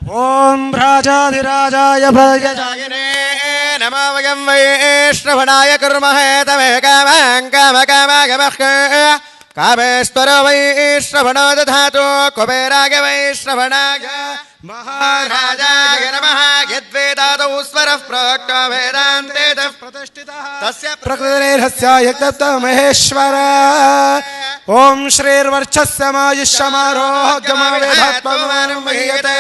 ಓಂ ರಾಜಾಧಿರಾಜಾಯ ಭಯಜಾಯನೇ ನಮೋ ವಯಂ ವೈಶ್ರವಣಾಯ ಕುರ್ಮಹೇ ತಮೇ ಕಾಮಂ ಕಾಮ ಕಾಮಗಮಃ ಕಾಮೇಶ್ವರ ವೈಶ್ರವಣೋ ದಧಾತು ಕುಬೇರಾಯ ವೈಶ್ರವಣಾಯ ಮಹಾರಾಜಾಯ ನಮಃ ಯದ್ವೇದಾದೌ ಸ್ವರಃ ಪ್ರೋಕ್ತೋ ವೇದಾಂತೆ ಪ್ರತಿಷ್ಠಿತಃ ತಸ್ಯ ಪ್ರಕೃತಿರಹಸ್ಯಾಯ ಮಹೇಶ್ವರ. ಓಂ ಶ್ರೀರ್ವರ್ಚಸ್ಸಮಾಯುಷ್ಯಮಾರೋಗ್ಯಮಾವೇಧಾತ್ಮಮಾನಂ ಮಹೀಯತೆ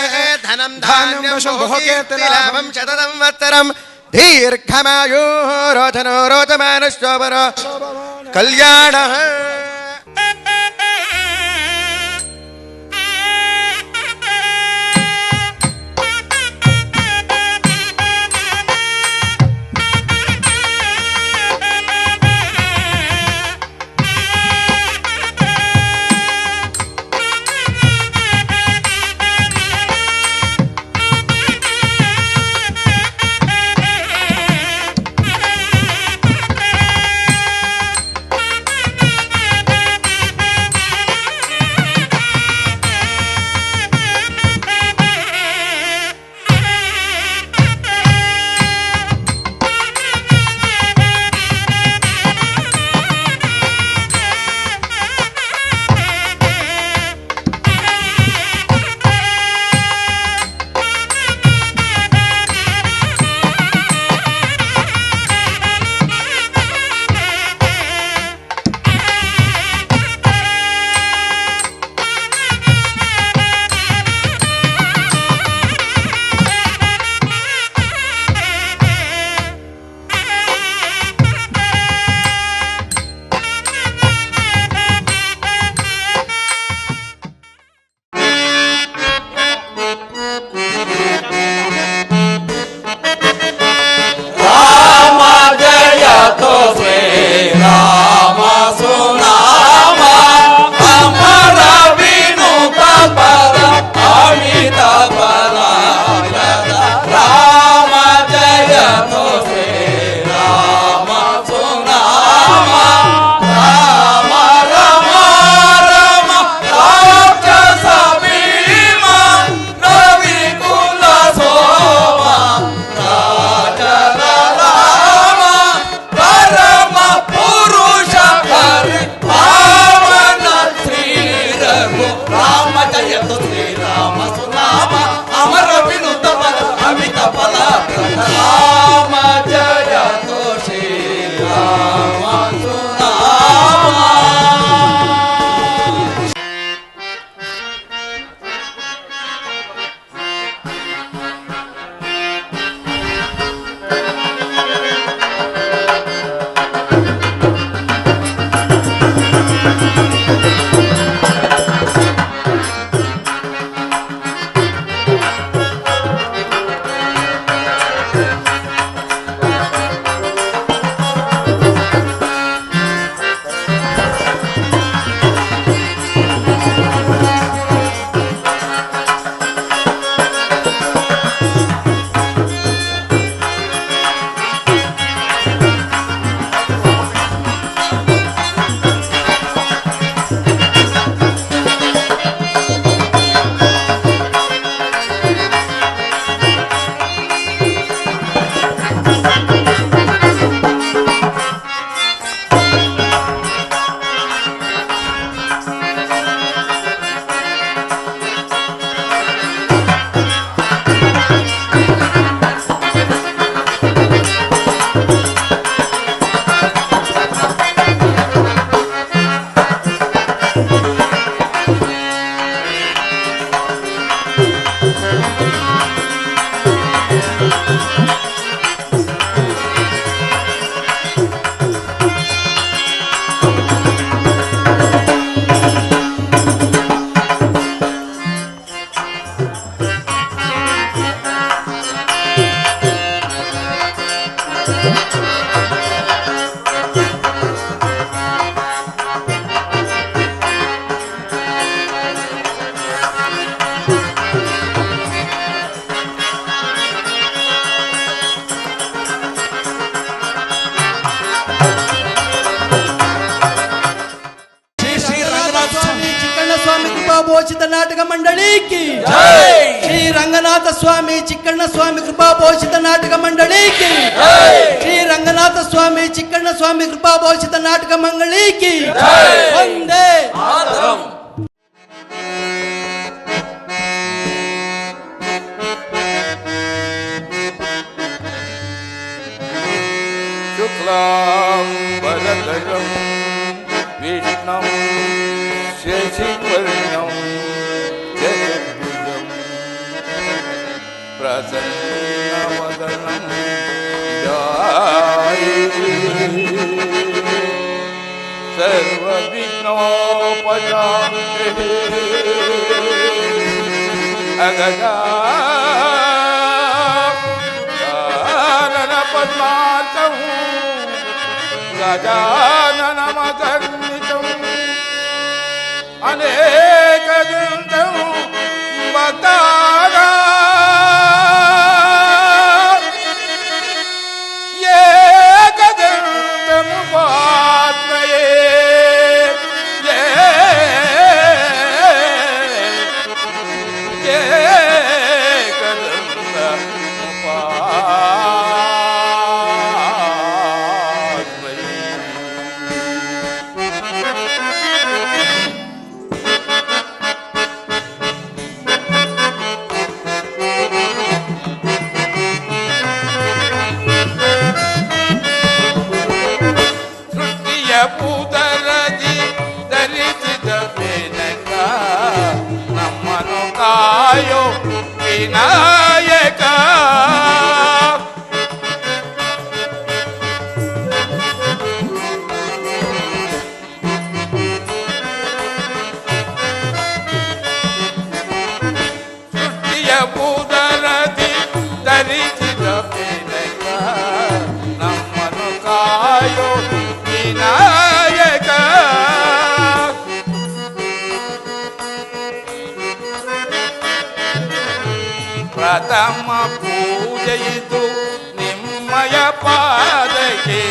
ಧನಂ ಧಾನ್ಯಂ ಶುಭೋಕೀರ್ತಿಲಾಭಂ ಶತತಂ ವತ್ಸರಂ ದೀರ್ಘಮಾಯುರೋಧನೋ ರೋಚಮಾನುಷ್ಯೋಪರೋ ಕಲ್ಯಾಣಃ. ಬೋಚಿತ ನಾಟಕ ಮಂಡಳಿ ಕಿ ಶ್ರೀ ರಂಗನಾಥ ರಂಗನಾಥ ಸ್ವಾಮಿ ಚಿಕ್ಕಣ್ಣ ಸ್ವಾಮಿ ಕೃಪಾ ಘೋಷಿತ ನಾಟಕ ಮಂಡಳಿಗೆ ಶ್ರೀ ರಂಗನಾಥ ಸ್ವಾಮಿ ಚಿಕ್ಕಣ್ಣ ಸ್ವಾಮಿ ಕೃಪಾ ಘೋಷಿತ ನಾಟಕ ಮಂಡಳಿಗೆ ಒಂದೇ शुक्लांबरधरं विष्णुं शशिवर्णं चतुर्भुजं प्रसन्नवदनं ध्यायेत् सर्वविघ्नोपशान्तये अगजा पद्मार्कं गजाननमगर्नितं अनेकदन्तं भक्तानां एकदन्तमुपास्महे ಪೂತರದಿ ಧರಿಸಿದ ಬೆನಕ ನಮ್ಮನು ಕಾಯೋ ವಿನಾಯಕ ಸೃಷ್ಟಿಯ ಪೂತರದಿ ಧರಿಸಿದ ಬೆನಕ ನಮ್ಮನು ಕಾಯೋ ವಿನಾಯಕ ಪ್ರಥಮ ಪೂಜೆಯಿತು ನಿಮ್ಮಯ ಪಾದಕ್ಕೆ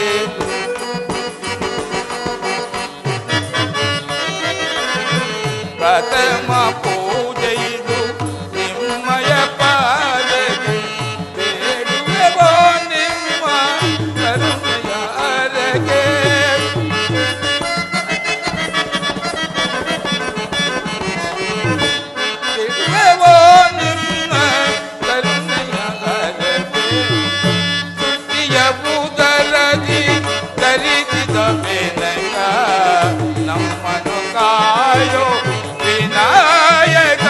ಪ್ರಥಮ ಪೂಜೆಯಿತು ನಿಮ್ಮಯ ಪಾದಕ್ಕೆ ಬೇಡುವೆವೋ ನಿಮ್ಮ ಕರುಣೆಯ ಅರಗೆ ಬೇಡುವೆವೋ ನಿಮ್ಮ ಕರುಣೆಯ ಅರಗೆ ಸೃಷ್ಟಿಯ ಭೂತರದಿ ಧರಿಸಿದ ಬೆನಕ ನಮ್ಮನು ಕಾಯೋ ವಿನಾಯಕ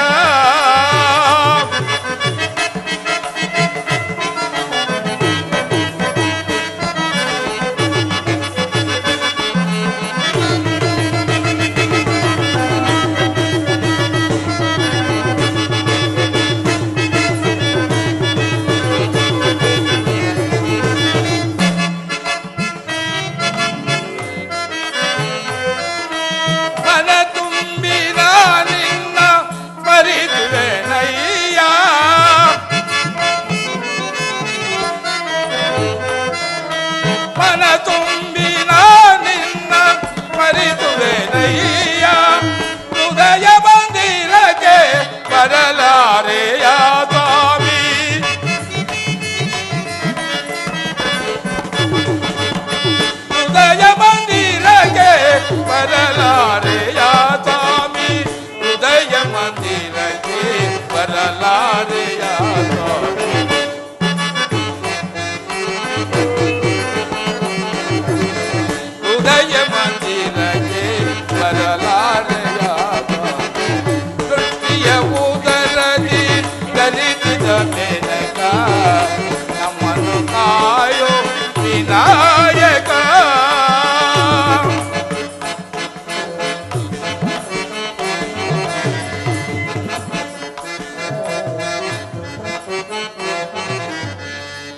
ಮನ ತುಂಬಿದ ನಿನ್ನ ಮರಿದುವೆನಯ್ಯ ಮನ ತುಂಬಿದ ನಿನ್ನ ಮರಿದುವೆನಯ್ಯ ಹೃದಯ ಬಂದಿರಕ್ಕೆ ಬರಲಾರೆಯ ಸ್ವಾಮಿ ಹೃದಯ ಮಂದಿರಕ್ಕೆ ಬರಲಾರೆಯ ಸ್ವಾಮಿ ಹೃದಯ ಮಂದಿರಕ್ಕೆ ಬರಲಾರೆಯ ಸ್ವಾಮಿ ಹೃದಯ ಮಂದಿರಕ್ಕೆ ಬರಲಾರೆಯ ಸ್ವಾಮಿ ಸೃಷ್ಟಿಯ ಉದರದಿ ಧರಿಸಿದ ಬೆನಕ ನಮ್ಮನ್ನು ಕಾಯೋ ವಿನಾಯಕ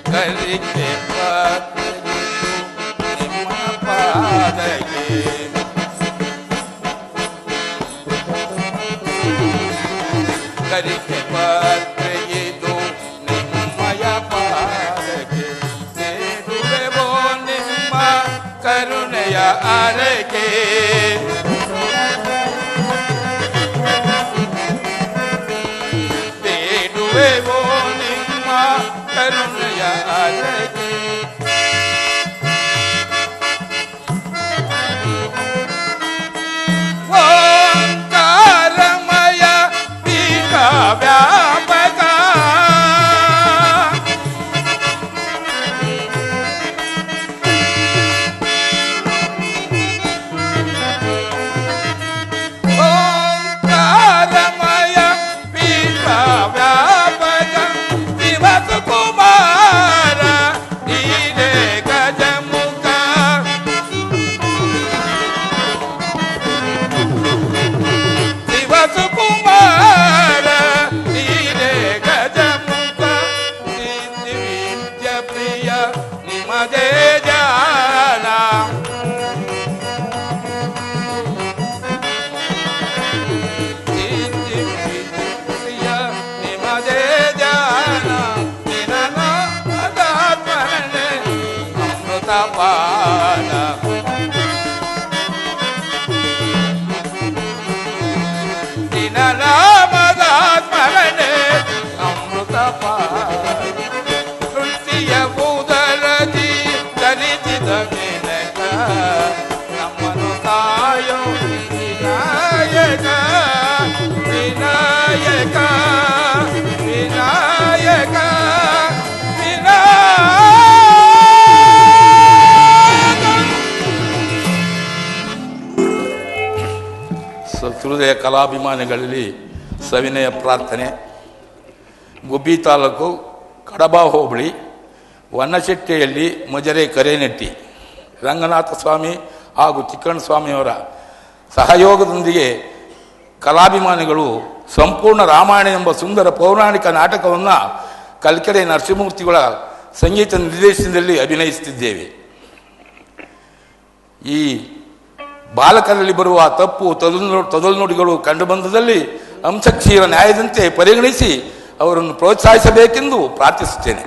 ಕರಿಕೆ ನಿಮ್ಮ ಪಾದಕ್ಕೆ ಕರಿಕೆ ಪಾತ್ರೆಯಿದು ನಿಮ್ಮಯ ಪಾದಕ್ಕೆ ಬೇಡುವೆವೋ ನಿಮ್ಮ ಕರುಣೆಯ ಅರಕೆ ಬೇಡುವೆವೋ ಸಹೃದಯ ಕಲಾಭಿಮಾನಿಗಳಲ್ಲಿ ಸವಿನಯ ಪ್ರಾರ್ಥನೆ. ಗುಬ್ಬಿ ತಾಲೂಕು ಕಡಬ ಹೋಬಳಿ ವನ್ನಶೆಟ್ಟಿಯಲ್ಲಿ ಮಜರೆ ಕರೇನೆಟ್ಟಿ ರಂಗನಾಥ ಸ್ವಾಮಿ ಹಾಗೂ ಚಿಕ್ಕಣ್ಣ ಸ್ವಾಮಿಯವರ ಸಹಯೋಗದೊಂದಿಗೆ ಕಲಾಭಿಮಾನಿಗಳು ಸಂಪೂರ್ಣ ರಾಮಾಯಣ ಎಂಬ ಸುಂದರ ಪೌರಾಣಿಕ ನಾಟಕವನ್ನು ಕಲ್ಕೆರೆ ನರಸಿಂಹಮೂರ್ತಿಗಳ ಸಂಗೀತ ನಿರ್ದೇಶನದಲ್ಲಿ ಅಭಿನಯಿಸುತ್ತಿದ್ದೇವೆ. ಈ ಬಾಲಕರಲ್ಲಿ ಬರುವ ತಪ್ಪು ತೊದಲುನುಡಿಗಳು ಕಂಡುಬಂದದಲ್ಲಿ ಅಂಶಕ್ಷೀರ ನ್ಯಾಯದಂತೆ ಪರಿಗಣಿಸಿ ಅವರನ್ನು ಪ್ರೋತ್ಸಾಹಿಸಬೇಕೆಂದು ಪ್ರಾರ್ಥಿಸುತ್ತೇನೆ.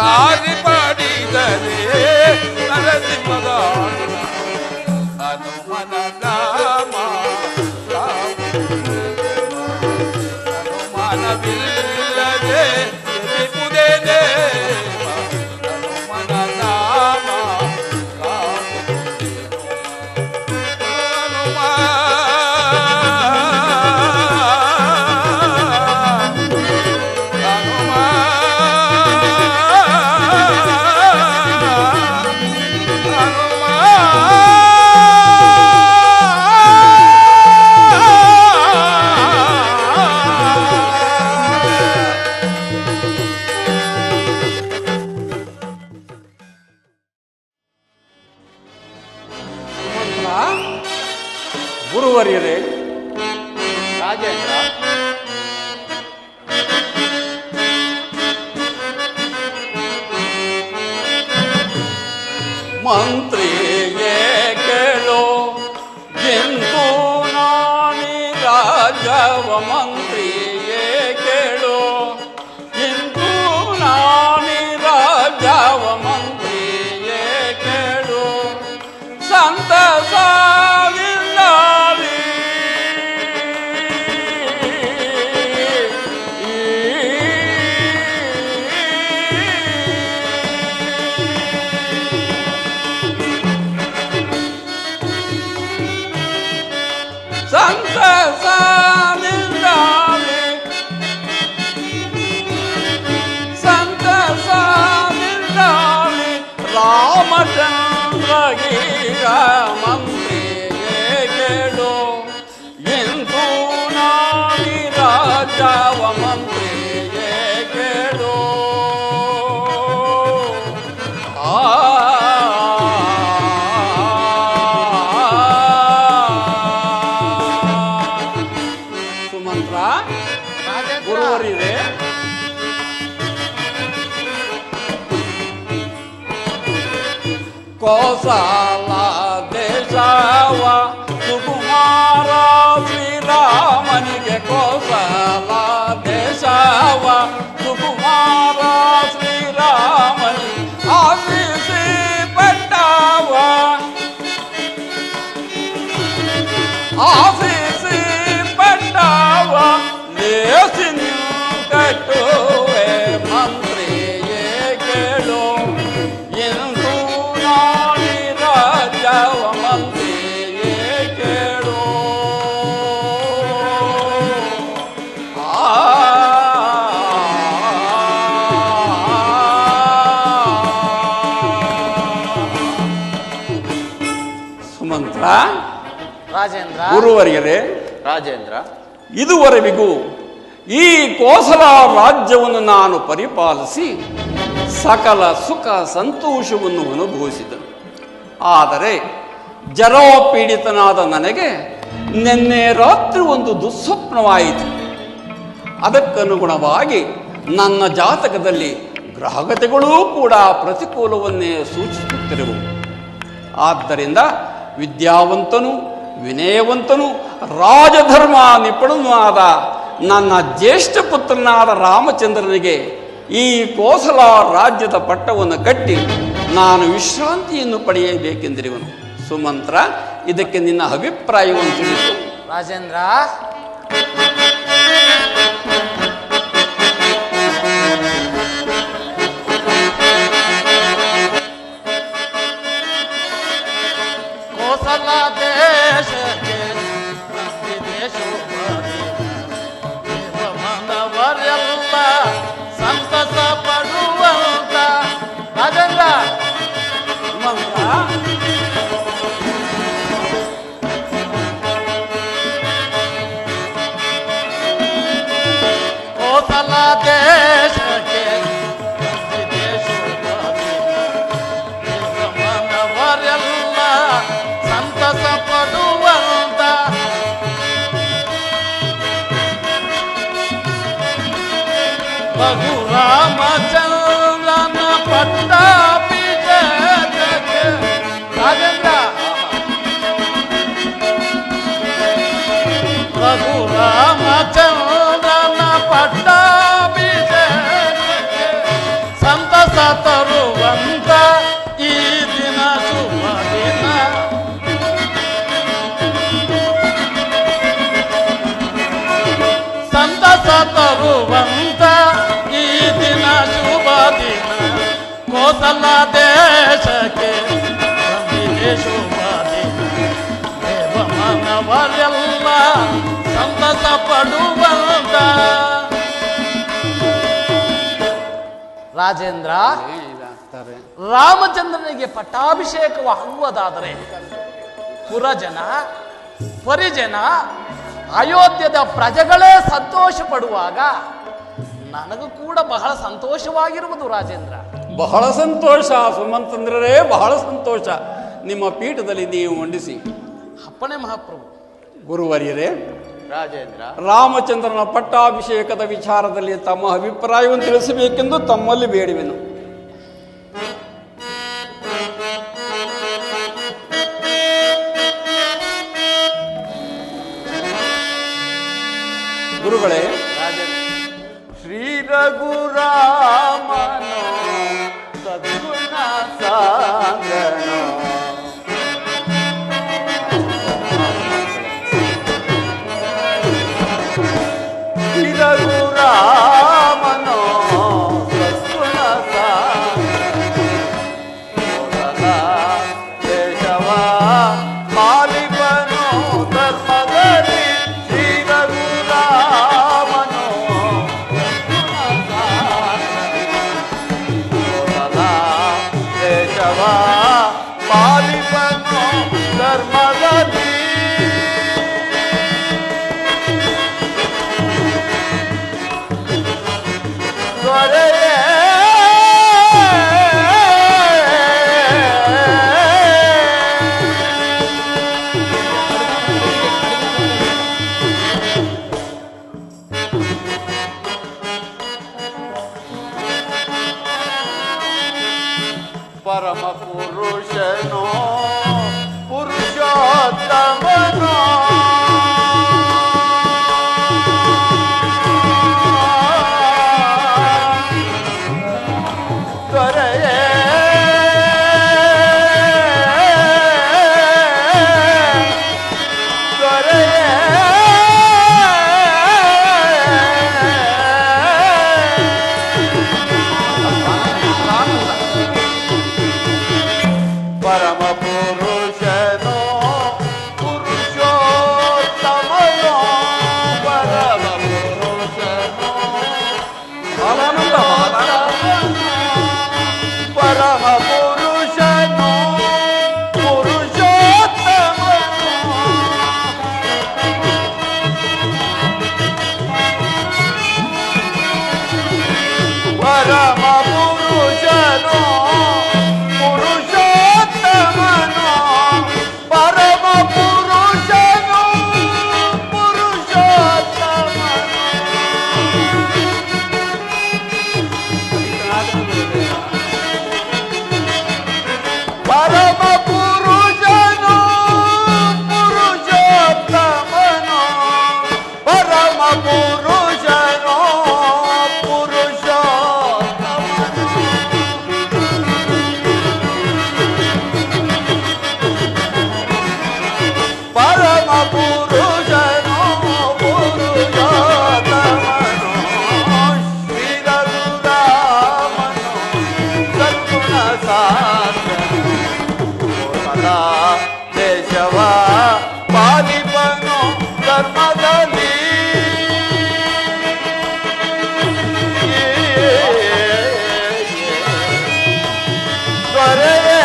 ಸಾರಿ ಪಾಡಿದರೆ ನರಸಿಂಹದ ಹನುಮನ ನಾಮ ಹನುಮನವಿಲ್ಲದೆ ಎನಿಪುದೇನೆ ಹನುಮನ ನಾಮ ಗುರುವರ್ಯರೇ, ರಾಜೇಂದ್ರ, ಮಂತ್ರಿಗೆ ಕೇಳೋ ಎಂದು ನಾನಿ ರಾಜವ ಮಂತ್ರಿಗೆ ಕೇಳೋ ಎಂದು ನಾನಿ ರಾಜವ ಮಂತ್ರಿಗೆ ಕೇಳೋ ಸಂತಸ ರಾಮಚಂದ್ರ ಗೀರ ಮಂತ್ರಿಗೆ ಕೇಳು ಎಂದು ನಾನಿ ರಾಜವ ಮಂತ್ರಿಗೆ ಕೇಳು ಸುಮಂತ್ರ, ಗುರುವರಿದೆ ಕೋಸಲ ದೇಶವ ಸುಕುಮಾರ ಶ್ರೀರಾಮನಿಗೆ ಕೋಸಲ ದೇಶವ ಸುಕುಮಾರ ಶ್ರೀರಾಮನಿಗೆ ಆಶಿಸಿ ಪಟ್ಟವ ಆಶಿಸಿ ಪಟ್ಟವ ಲೇಸಿನ ಕಟ್ಟುವೆ ಮಂತ್ರಿಯೇ ಕೇಳು ಎಂದು ನಾನಿ ರಾಜವ ಮಂತ್ರಿಯೇ ಕೇಳು ಸುಮಂತ್ರ, ರಾಜೇಂದ್ರ, ಗುರುವರ್ಯರೇ, ರಾಜೇಂದ್ರ, ಇದುವರೆವಿಗೂ ಈ ಕೋಸಲ ರಾಜ್ಯವನ್ನು ನಾನು ಪರಿಪಾಲಿಸಿ ಸಕಲ ಸುಖ ಸಂತೋಷವನ್ನು ಅನುಭವಿಸಿದನು. ಆದರೆ ಜರೋಪೀಡಿತನಾದ ನನಗೆ ನಿನ್ನೆ ರಾತ್ರಿ ಒಂದು ದುಸ್ವಪ್ನವಾಯಿತು. ಅದಕ್ಕನುಗುಣವಾಗಿ ನನ್ನ ಜಾತಕದಲ್ಲಿ ಗ್ರಹಗತಿಗಳೂ ಕೂಡ ಪ್ರತಿಕೂಲವನ್ನೇ ಸೂಚಿಸುತ್ತಿರುವು. ಆದ್ದರಿಂದ ವಿದ್ಯಾವಂತನು, ವಿನಯವಂತನು, ರಾಜಧರ್ಮ ನಿಪುಣನೂ ಆದ ನನ್ನ ಜ್ಯೇಷ್ಠ ಪುತ್ರನಾದ ರಾಮಚಂದ್ರನಿಗೆ ಈ ಕೋಸಲ ರಾಜ್ಯದ ಪಟ್ಟವನ್ನು ಕಟ್ಟಿ ನಾನು ವಿಶ್ರಾಂತಿಯನ್ನು ಪಡೆಯಬೇಕೆಂದಿರುವನು. ಸುಮಂತ್ರ, ಇದಕ್ಕೆ ನಿನ್ನ ಅಭಿಪ್ರಾಯವನ್ನು ತಿಳಿಸು. ರಾಜೇಂದ್ರ, ಕೋಸಲ ದೇಶಕ್ಕೆ ದೇವಮನವರೆಲ್ಲ ಸಂತಸ ಪಡುವಂತ ರಾಜೇಂದ್ರ, ಕೋಸಲ ದೇಶಕ್ಕೆ ದೇವಮನವರೆಲ್ಲ ಸಂತಸ ಪಡುವಂತ ರಘುರಾಮಚಂದ್ರನ ಪಟ್ಟಾಭಿಷೇಕಕ್ಕೆ ರಾಜೇಂದ್ರ, ರಘುರಾಮಚಂದ್ರನ ಪಟ್ಟಾಭಿಷೇಕಕ್ಕೆ ಸಂತಸ ವಿಠಲ ದೇಶಕ್ಕೆ ಬಂದಿದೆ ಶೋಭಾದಿ ದೇವಮಾನವರೆಲ್ಲ ಸಂತಸ ಪಡುವಂತ. ರಾಜೇಂದ್ರ, ರಾಮಚಂದ್ರನಿಗೆ ಪಟ್ಟಾಭಿಷೇಕವಾಗುವುದಾದರೆ ಪುರಜನ ಪರಿಜನ ಅಯೋಧ್ಯದ ಪ್ರಜೆಗಳೇ ಸಂತೋಷ ಪಡುವಾಗ ನನಗೂ ಕೂಡ ಬಹಳ ಸಂತೋಷವಾಗಿರುವುದು ರಾಜೇಂದ್ರ. ಬಹಳ ಸಂತೋಷ ಸುಮಂತಂದ್ರರೇ, ಬಹಳ ಸಂತೋಷ. ನಿಮ್ಮ ಪೀಠದಲ್ಲಿ ನೀವು ಮಂಡಿಸಿ. ಅಪ್ಪಣೆ ಮಹಾಪ್ರಭು. ಗುರುವರ್ಯರೇ, ರಾಜೇಂದ್ರ, ರಾಮಚಂದ್ರನ ಪಟ್ಟಾಭಿಷೇಕದ ವಿಚಾರದಲ್ಲಿ ತಮ್ಮ ಅಭಿಪ್ರಾಯವನ್ನು ತಿಳಿಸಬೇಕೆಂದು ತಮ್ಮಲ್ಲಿ ಬೇಡುವೆನು. ಗುರುಗಳೇ, ಶ್ರೀ ರಘುರಾಮನೋ ಸದ್ಗುಣ ಸಾಂಗನೋ ಶ್ರೀ ರಘುರಾಮನೋ ಸದ್ಗುಣ ಸಾಂಗನೋ ದೇಶವ ಮಾಲಿಕನೋ ಧರ್ಮದಲ್ಲಿ ಶ್ರೀ ರಘುರಾಮನೋ ದೇಶವ ಪಾಲಿಪನು ಧರ್ಮದಲ್ಲಿ ದೊರೆಯೇ ಪರಮ ಪುರುಷನೋ ಪುರುಷೋತ್ತಮನೋ ದೊರೆಯೇ ಪರಮ ಪುರುಷನೋ ಪುರುಷೋತ್ತಮನೋ ಪರಮ ಪುರುಷನೋ ಪರಮ ಪುರುಷನೋ ಪುರುಷೋತ್ತಮನೋ ಪರಮ ಪುರುಷನೋ ಪುರುಷೋತ್ತಮನೋ ಪರಮ ಪುರುಷನೋ ಪುರುಷೋತ್ತಮನೋ ಪರಮ ಪುರುಷನೋ ಪುರುಷೋತ್ತಮನೋ ಪರಮ ಪುರುಷನೋ ಪುರುಷೋತ್ತಮನೋ ಪರಮ ಪುರುಷನೋ ಪುರುಷೋತ್ತಮನೋ ಶ್ರೀ ರಘುರಾಮನೋ ಸದ್ಗುಣ ಸಾಗರ ದೇಶವ ಪಾಲಿಪನೋ ಧರ್ಮದಲ್ಲಿ ದೊರೆಯೇ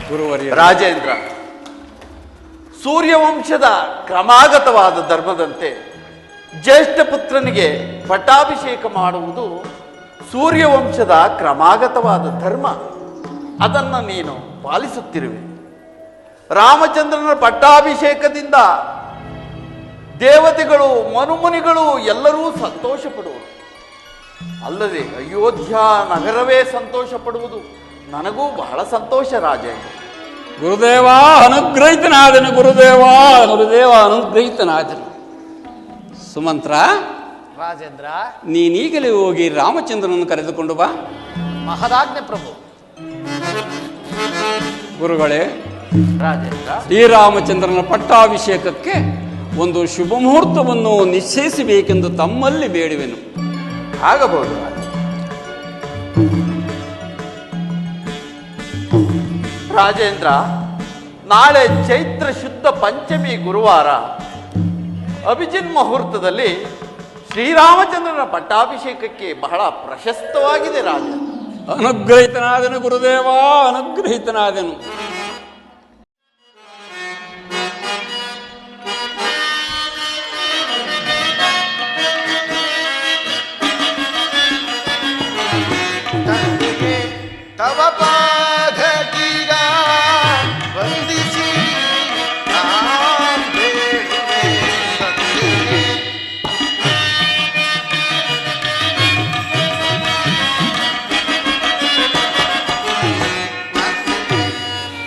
ಗುರುವರ್ಯ, ರಾಜೇಂದ್ರ, ಸೂರ್ಯವಂಶದ ಕ್ರಮಾಗತವಾದ ಧರ್ಮದಂತೆ ಜ್ಯೇಷ್ಠ ಪುತ್ರನಿಗೆ ಪಟ್ಟಾಭಿಷೇಕ ಮಾಡುವುದು ಸೂರ್ಯವಂಶದ ಕ್ರಮಾಗತವಾದ ಧರ್ಮ. ಅದನ್ನು ನೀನು ಪಾಲಿಸುತ್ತಿರುವೆ. ರಾಮಚಂದ್ರನ ಪಟ್ಟಾಭಿಷೇಕದಿಂದ ದೇವತೆಗಳು ಮನುಮುನಿಗಳು ಎಲ್ಲರೂ ಸಂತೋಷ ಪಡುವರು. ಅಲ್ಲದೆ ಅಯೋಧ್ಯ ನಗರವೇ ಸಂತೋಷ ಪಡುವುದು ನನಗೂ ಬಹಳ ಸಂತೋಷ ರಾಜೇಂದ್ರ. ಗುರುದೇವ ಅನುಗ್ರಹಿತನಾದನು, ಗುರುದೇವ ಅನುಗ್ರಹಿತನಾದನು. ಸುಮಂತ್ರ, ರಾಜೇಂದ್ರ, ನೀನೀಗಲೇ ಹೋಗಿ ರಾಮಚಂದ್ರನನ್ನು ಕರೆದುಕೊಂಡು ಬಾ. ಮಹದಾಜ್ಞೆ ಪ್ರಭು. ಗುರುಗಳೇ, ರಾಜೇಂದ್ರ, ಶ್ರೀರಾಮಚಂದ್ರನ ಪಟ್ಟಾಭಿಷೇಕಕ್ಕೆ ಒಂದು ಶುಭ ಮುಹೂರ್ತವನ್ನು ನಿಶ್ಚಯಿಸಬೇಕೆಂದು ತಮ್ಮಲ್ಲಿ ಬೇಡುವೆನು. ಆಗಬಹುದು. ರಾಜೇಂದ್ರ, ನಾಳೆ ಚೈತ್ರ ಶುದ್ಧ ಪಂಚಮಿ ಗುರುವಾರ ಅಭಿಜಿನ್ ಮುಹೂರ್ತದಲ್ಲಿ ಶ್ರೀರಾಮಚಂದ್ರನ ಪಟ್ಟಾಭಿಷೇಕಕ್ಕೆ ಬಹಳ ಪ್ರಶಸ್ತವಾಗಿದೆ ರಾಜ. ಅನುಗ್ರಹಿತನಾದನು ಗುರುದೇವ, ಅನುಗ್ರಹಿತನಾದನು. ತವ ಪಾದಗೀಗ ವಂದಿಸಿ ಬೇಡುವೆ ತಂದೆ.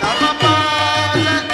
ತವ ಪಾದಗೀಗ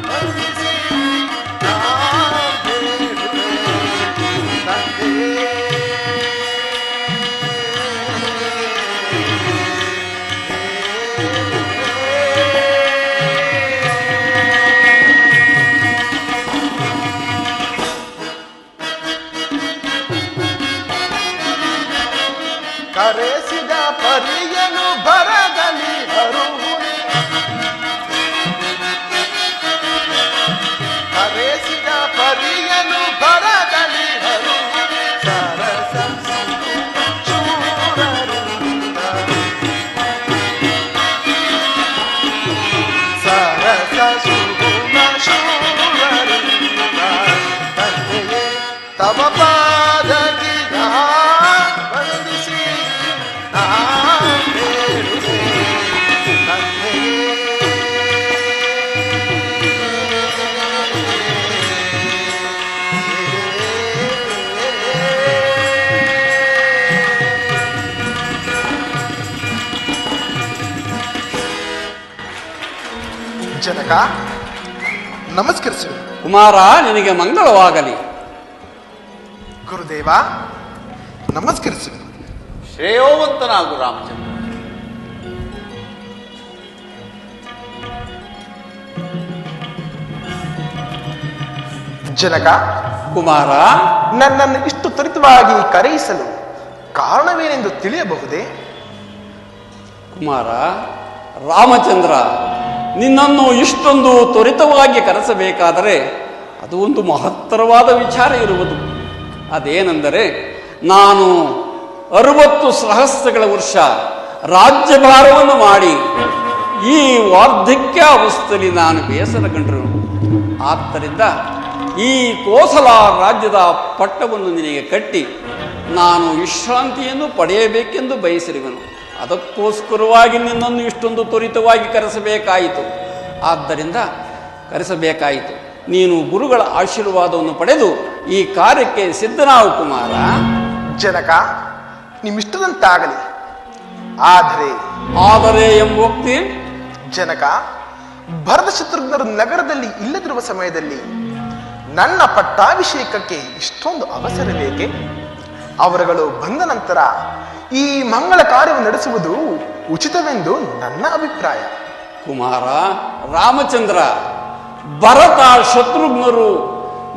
ವಂದಿಸಿ ಬೇಡುವೆ ತಂದೆ. ಕರೆಸಿದ ಪರಿಯನು ಬರಗಲಿ ಹರುಹುನಿ, ಕರೆಸಿದ ಪರಿಯನು ಬರಗಲಿ ಹರುಹುನಿ, ಸರಸ ಶೂರರಿಂದ ಸರಸ ಸುಗುಣ ಶೂರರಿಂದ ತಂದೆಯೇ ತವ ಪಾದಗಿದ ವಂದಿಸಿ ಬೇಡುವೆ ತಂದೆಯೇ. ಜನಕ ನಮಸ್ಕರಿಸುವೆ. ಕುಮಾರ, ನಿನಗೆ ಮಂಗಳವಾಗಲಿ. ಗುರುದೇವ ನಮಸ್ಕರಿಸುವೆ. ಶ್ರೇಯೋವಂತನಾಗು ರಾಮಚಂದ್ರ. ಜನಕ, ಕುಮಾರ, ನನ್ನನ್ನು ಇಷ್ಟು ತ್ವರಿತವಾಗಿ ಕರೆಯಿಸಲು ಕಾರಣವೇನೆಂದು ತಿಳಿಯಬಹುದೇ? ಕುಮಾರ, ರಾಮಚಂದ್ರ ನಿನ್ನನ್ನು ಇಷ್ಟೊಂದು ತ್ವರಿತವಾಗಿ ಕರೆಸಬೇಕಾದರೆ ಅದು ಒಂದು ಮಹತ್ತರವಾದ ವಿಚಾರ ಇರುವುದು. ಅದೇನೆಂದರೆ, ನಾನು 60 ಸಹಸ್ರಗಳ ವರ್ಷ ರಾಜ್ಯಭಾರವನ್ನು ಮಾಡಿ ಈ ವಾರ್ಧಕ್ಯಾವಸ್ಥೆಯಲ್ಲಿ ನಾನು ಬೇಸರಗೊಂಡರು. ಆದ್ದರಿಂದ ಈ ಕೋಸಲ ರಾಜ್ಯದ ಪಟ್ಟವನ್ನು ನಿನಗೆ ಕಟ್ಟಿ ನಾನು ವಿಶ್ರಾಂತಿಯನ್ನು ಪಡೆಯಬೇಕೆಂದು ಬಯಸಿರುವೆನು. ಅದಕ್ಕೋಸ್ಕರವಾಗಿ ನಿನ್ನನ್ನು ಇಷ್ಟೊಂದು ತ್ವರಿತವಾಗಿ ಕರೆಸಬೇಕಾಯಿತು. ನೀನು ಗುರುಗಳ ಆಶೀರ್ವಾದವನ್ನು ಪಡೆದು ಈ ಕಾರ್ಯಕ್ಕೆ ಸಿದ್ಧನಾವು ಕುಮಾರ. ಜನಕ, ನಿಮ್ಮಿಷ್ಟದಂತಾಗಲಿ. ಆದರೆ ಎಂಬುಕ್ತಿ ಜನಕ, ಭರತ ಶತ್ರುಘ್ನರು ನಗರದಲ್ಲಿ ಇಲ್ಲದಿರುವ ಸಮಯದಲ್ಲಿ ನನ್ನ ಪಟ್ಟಾಭಿಷೇಕಕ್ಕೆ ಇಷ್ಟೊಂದು ಅವಸರ ಬೇಕೆ? ಅವರುಗಳು ಬಂದ ನಂತರ ಈ ಮಂಗಳ ಕಾರ್ಯವನ್ನು ನಡೆಸುವುದು ಉಚಿತವೆಂದು ನನ್ನ ಅಭಿಪ್ರಾಯ. ಕುಮಾರ ರಾಮಚಂದ್ರ, ಭರತ ಶತ್ರುಘ್ನರು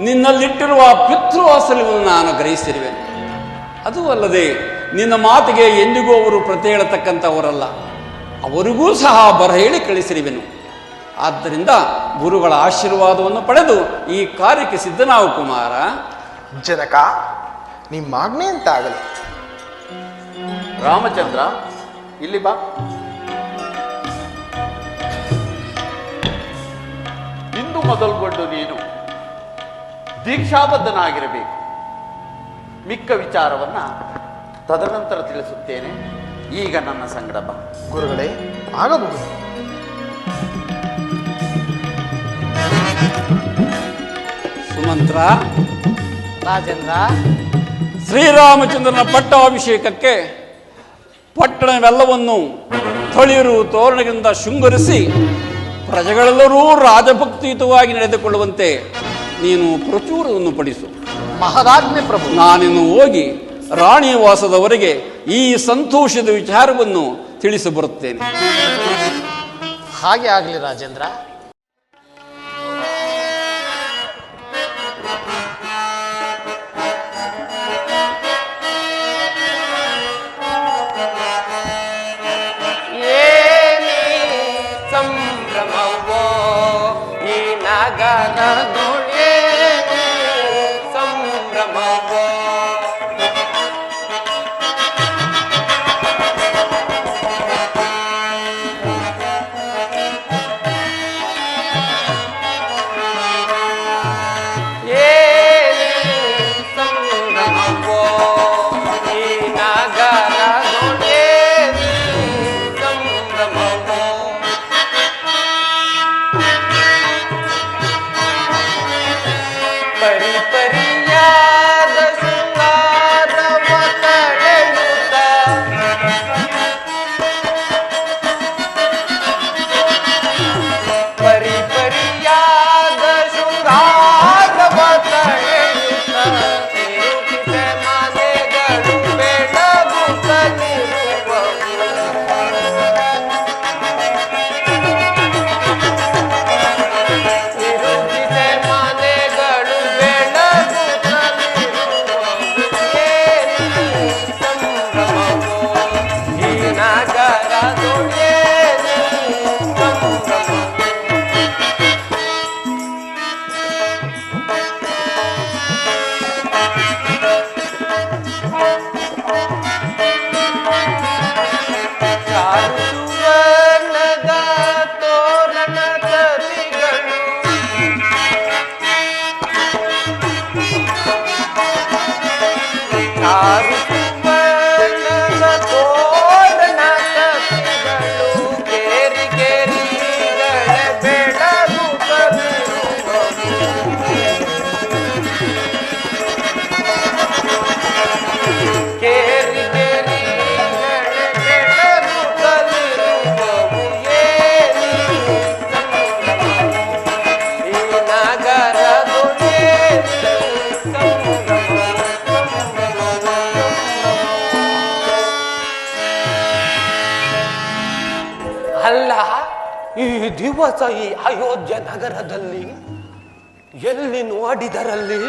ನಿನ್ನಲ್ಲಿಟ್ಟಿರುವ ಪಿತೃವಾತ್ಸಲ್ಯವನ್ನು ನಾನು ಗ್ರಹಿಸಿರುವೆ. ಅದು ಅಲ್ಲದೆ ನಿನ್ನ ಮಾತಿಗೆ ಎಂದಿಗೂ ಅವರು ಪ್ರತಿ ಹೇಳತಕ್ಕಂಥವರಲ್ಲ. ಅವರಿಗೂ ಸಹ ಬರ ಹೇಳಿ ಕಳಿಸಿರುವೆನು. ಆದ್ದರಿಂದ ಗುರುಗಳ ಆಶೀರ್ವಾದವನ್ನು ಪಡೆದು ಈ ಕಾರ್ಯಕ್ಕೆ ಸಿದ್ಧನಾವು ಕುಮಾರ. ಜನಕ, ನಿಮ್ಮಾಜ್ಞೆ ಅಂತಾಗಲಿ. ರಾಮಚಂದ್ರ, ಇಲ್ಲಿ ಬಾ. ಇಂದು ಮೊದಲುಗೊಂಡು ನೀನು ದೀಕ್ಷಾಬದ್ಧನಾಗಿರಬೇಕು. ಮಿಕ್ಕ ವಿಚಾರವನ್ನ ತದನಂತರ ತಿಳಿಸುತ್ತೇನೆ. ಈಗ ನನ್ನ ಸಂಗಡ ಬಾ. ಗುರುಗಳೇ, ಆಗಬಹುದು. ಸುಮಂತ್ರ, ರಾಜೇಂದ್ರ, ಶ್ರೀರಾಮಚಂದ್ರನ ಪಟ್ಟಾಭಿಷೇಕಕ್ಕೆ ಪಟ್ಟಣವೆಲ್ಲವನ್ನು ತಳಿರು ತೋರಣಗಳಿಂದ ಶೃಂಗರಿಸಿ ಪ್ರಜೆಗಳೆಲ್ಲರೂ ರಾಜಭಕ್ತಿಯುತವಾಗಿ ನಡೆದುಕೊಳ್ಳುವಂತೆ ನೀನು ಪ್ರಚುರವನ್ನು ಪಡಿಸು. ಮಹಾರಾಜ್ಞೆ ಪ್ರಭು. ನಾನಿನ್ನು ಹೋಗಿ ರಾಣಿ ವಾಸದವರೆಗೆ ಈ ಸಂತೋಷದ ವಿಚಾರವನ್ನು ತಿಳಿಸಿ ಬರುತ್ತೇನೆ. ಹಾಗೆ ಆಗಲಿ ರಾಜೇಂದ್ರ. ಸಂಭ್ರಮವೋ ಈ ನಗರದೊಳೆ ಸಂಭ್ರಮವೋ ಸಂಭ್ರಮವೋ ಈ ನಗರದೊಳೆ ಸಂಭ್ರಮವೋ ಪರಿಪರಿಯಾದ ಶೃಂಗಾರವ ತಳೆಯುತ್ತ ಪರಿಪರಿಯಾದ ಶೃಂಗಾರವ ತಳೆಯುತ್ತ ತಿರುಗಿದ ಮನೆಗಳು ಬೆಳಗುತ್ತಲಿರುವವು. ತಿರುಗಿದ ಮನೆಗಳು ಬೆಳಗುತ್ತಲಿರುವವು. ಸಂಭ್ರಮವೋ ಈ ನಗರದೊಳೆ ಸಂಭ್ರಮವೋ. ಚಾರು ಸುವರ್ಣದ ತೋರಣ ಕಲಿಗಳು ಚಾರು ಸುವರ್ಣದ ತೋರಣ ಕಲಿಗಳು ಕೇರಿ ಕೇರಿಗಳ ಬೆಳಗುತ್ತಲಿರುವವು. ಕೇರಿ ಕೇರಿಗಳ ಬೆಳಗುತ್ತಲಿರುವವು. ಏನಿ ಸಂಭ್ರಮವೋ ಈ ನಗರದೊಳೆ ಸಂಭ್ರಮವೋ. ಅಲ್ಲ, ಈ ದಿವಸ ಈ ಅಯೋಧ್ಯ ನಗರದಲ್ಲಿ ಎಲ್ಲಿ ನೋಡಿದರಲ್ಲಿ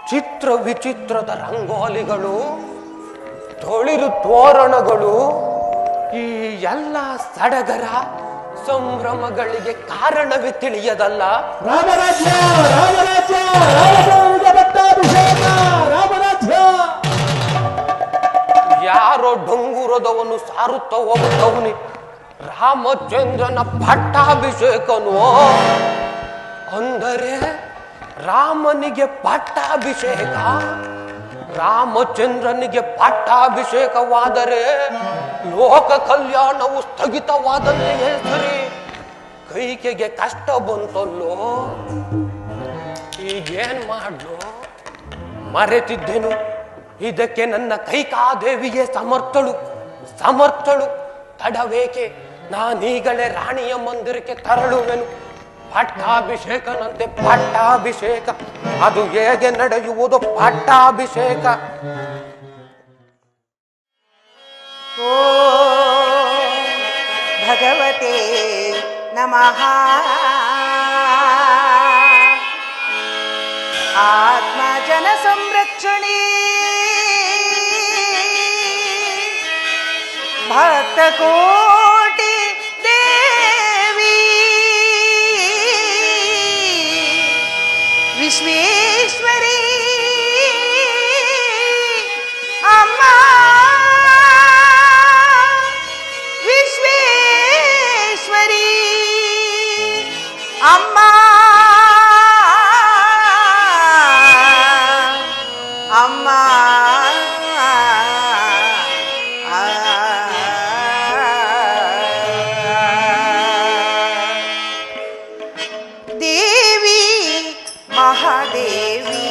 ಚಿತ್ರ ವಿಚಿತ್ರದ ರಂಗೋಲಿಗಳು, ತೊಳಿರು ತೋರಣಗಳು, ಈ ಎಲ್ಲ ಸಡಗರ ಸಂಭ್ರಮಗಳಿಗೆ ಕಾರಣವೇ ತಿಳಿಯದಲ್ಲ. ರಾಮರಾಜ್ಯ, ರಾಮರಾಜ್ಯ, ರಾಮದೇವರಿಗೆ ಪಟ್ಟಾಭಿಷೇಕ, ರಾಮರಾಜ್ಯ. ಯಾರೋ ಡೊಂಗುರದವನು ಸಾರುತ್ತ ಹೋಗುತ್ತವನಿ ರಾಮಚಂದ್ರನ ಪಟ್ಟಾಭಿಷೇಕನು. ಅಂದರೆ ರಾಮನಿಗೆ ಪಟ್ಟಾಭಿಷೇಕ, ರಾಮಚಂದ್ರನಿಗೆ ಪಟ್ಟಾಭಿಷೇಕವಾದರೆ ಲೋಕ ಕಲ್ಯಾಣವು ಸ್ಥಗಿತವಾದಂತೆಯೇ ಸರಿ. ಕೈಕೆಗೆ ಕಷ್ಟ ಬಂತಲ್ಲೋ, ಈಗೇನ್ ಮಾಡ್ಲು? ಮರೆತಿದ್ದೆನು. ಇದಕ್ಕೆ ನನ್ನ ಕೈಕಾದೇವಿಯೇ ಸಮರ್ಥಳು. ತಡವೇಕೆ, ನಾನೀಗಲೇ ರಾಣಿಯ ಮಂದಿರಕ್ಕೆ ತರಳುವೆನು. ಪಟ್ಟಾಭಿಷೇಕನಂತೆ ಪಟ್ಟಾಭಿಷೇಕ, ಅದು ಹೇಗೆ ನಡೆಯುವುದು ಪಟ್ಟಾಭಿಷೇಕ? ಓ ಭಗವತೆ ನಮಃ. ಆತ್ಮಜನ ಸಂರಕ್ಷಣೆ ಭಕ್ತ ಕೋಟಿ ದೇವಿ ವಿಶ್ವೇಶ್ವರಿ ಅಮ್ಮ. ವಿಶ್ವೇಶ್ವರಿ ಅಮ್ಮ. ಅಮ್ಮ ದೇವಿ ಮಹಾದೇವಿ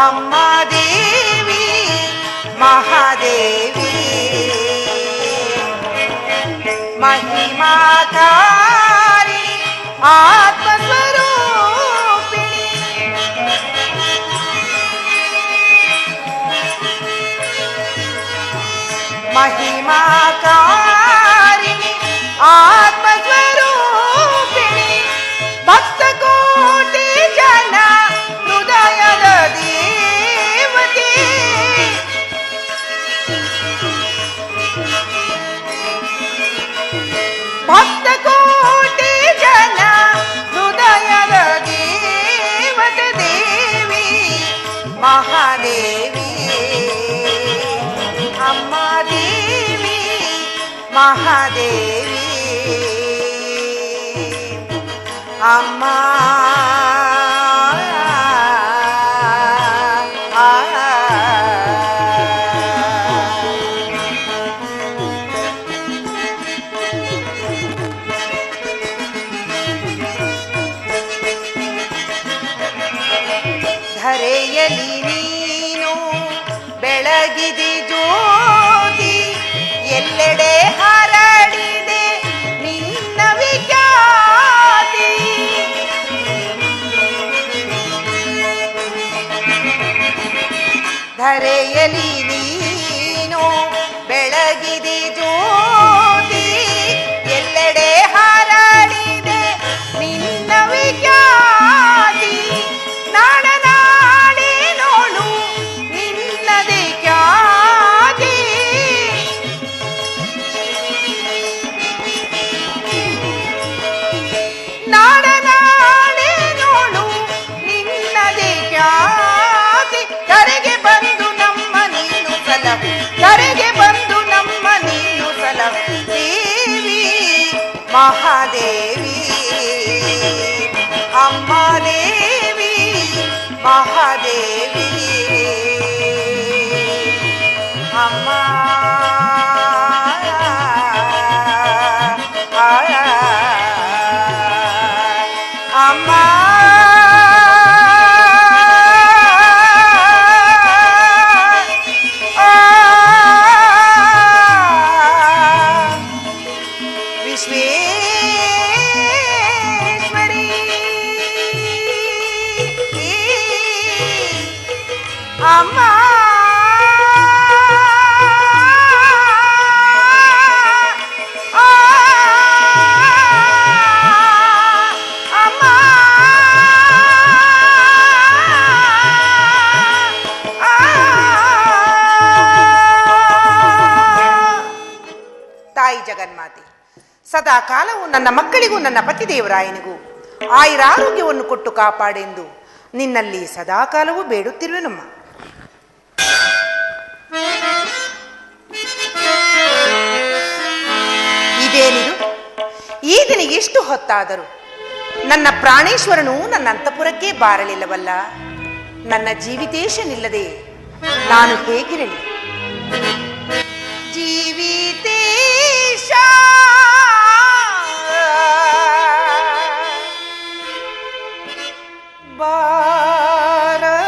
ಅಮ್ಮ. ದೇವಿ ಮಹಾದೇವಿ ಮಹಿಮಾಕಾರಿ ಆತ್ಮಸ್ವರೂಪಿಣಿ ಮಹಿಮಾಕಾರಿಣಿ ಆತ್ಮಸ್ವರೂಪಿಣಿ ಭಕ್ತ ಕೋಟಿ ಜನ ಹೃದಯದ ದೇವತೆ ಭಕ್ತ ಕೋಟಿ ಜನ ಹೃದಯದ ದೇವತೆ ದೇವಿ ಮಹಾದೇವಿ ಅಮ್ಮ. ದೇವಿ ಮಹಾದೇವಿ ಅಮ್ಮ. ಧರೆಯಲಿ ನೀನು ಬೆಳಗಿದೆ ಜ್ಯೋತಿ, ಎಲ್ಲೆಡೆ ಹರಡಿದೆ ನಿನ್ನ ವಿಖ್ಯಾತಿ. ಧರೆಯಲಿ ನೀನು ಬೆಳಗಿದೆ ಜ್ಯೋತಿ, ಎಲ್ಲೆಡೆ ಹರಡಿದೆ ನಿನ್ನ ವಿಖ್ಯಾತಿ. ನಾಡನಾಡಿನೋಳು ನಿನ್ನದೇ ಖ್ಯಾತಿ. ನಾಡನಾಡಿನೋಳು ನಿನ್ನದೇ ಖ್ಯಾತಿ. ಕರೆಗೆ ಬಂದು ನಮ್ಮ ನೀನು ಸಲಹು, ಕರೆಗೆ ಬಂದು ನಮ್ಮ ನೀನು ಸಲಹು. ದೇವಿ ಮಹಾದೇವಿ ಅಮ್ಮ. ದೇವಿ ಮಹಾದೇವಿ ಅಮ್ಮ. ಅಮ್ಮ. ವಿಶ್ವೇಶ್ವರಿ ಅಮ್ಮ. ಅಮ್ಮ. ತಾಯಿ ಜಗನ್ಮಾತೆ ಸದಾ ಕಾಲವು ನನ್ನ ಮಕ್ಕಳಿಗೂ ನನ್ನ ಪತಿದೇವರಾಯನಿಗೂ ಆಯುರಾರೋಗ್ಯವನ್ನು ಕೊಟ್ಟು ಕಾಪಾಡೆಂದು ನಿನ್ನಲ್ಲಿ ಸದಾ ಕಾಲವೂ ಬೇಡುತ್ತಿರುವೆನಮ್ಮ. ಇದೇನಿದು, ಈ ದಿನ ಎಷ್ಟು ಹೊತ್ತಾದರೂ ನನ್ನ ಪ್ರಾಣೇಶ್ವರನು ನನ್ನ ಅಂತಃಪುರಕ್ಕೆ ಬಾರಲಿಲ್ಲವಲ್ಲ. ನನ್ನ ಜೀವಿತೇಶನಿಲ್ಲದೆ ನಾನು ಹೇಗಿರಲಿ? ಜೀವಿತೇಶ ಬಾರಲೋ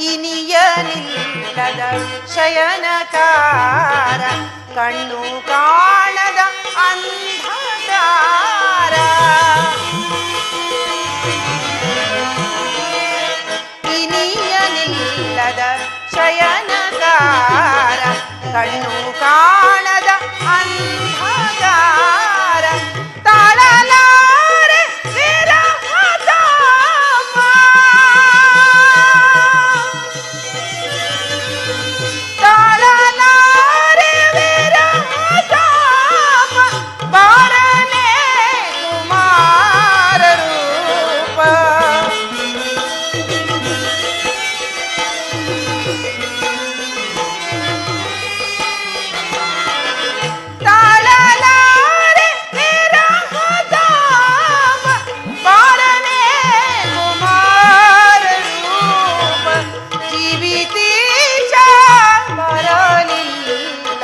ಇನಿಯನಿಲ್ಲದ ಶಯನಕಾರ ಕಣ್ಣು ಕಾಣದ ಅಂಧಕಾರ ಇನಿಯನಿಲ್ಲದ ಶಯನಕಾರ ಕಣ್ಣು ಕಾಣದ ಅಂಧಕಾರ ತಾಳಲಾರೆ ವಿರಹ ತಾಪ. ತಾಳಲಾರೆ ವಿರಹ ತಾಪ. ಬಾರನೆ ಕುಮಾರ ರೂಪ. ತಾಳಲಾರೆ ವಿರಹ ತಾಪ. ಬಾರನೆ ಕುಮಾರ ರೂಪ. ಜೀವಿತೀಶ ಬರಲಿಲ್ಲ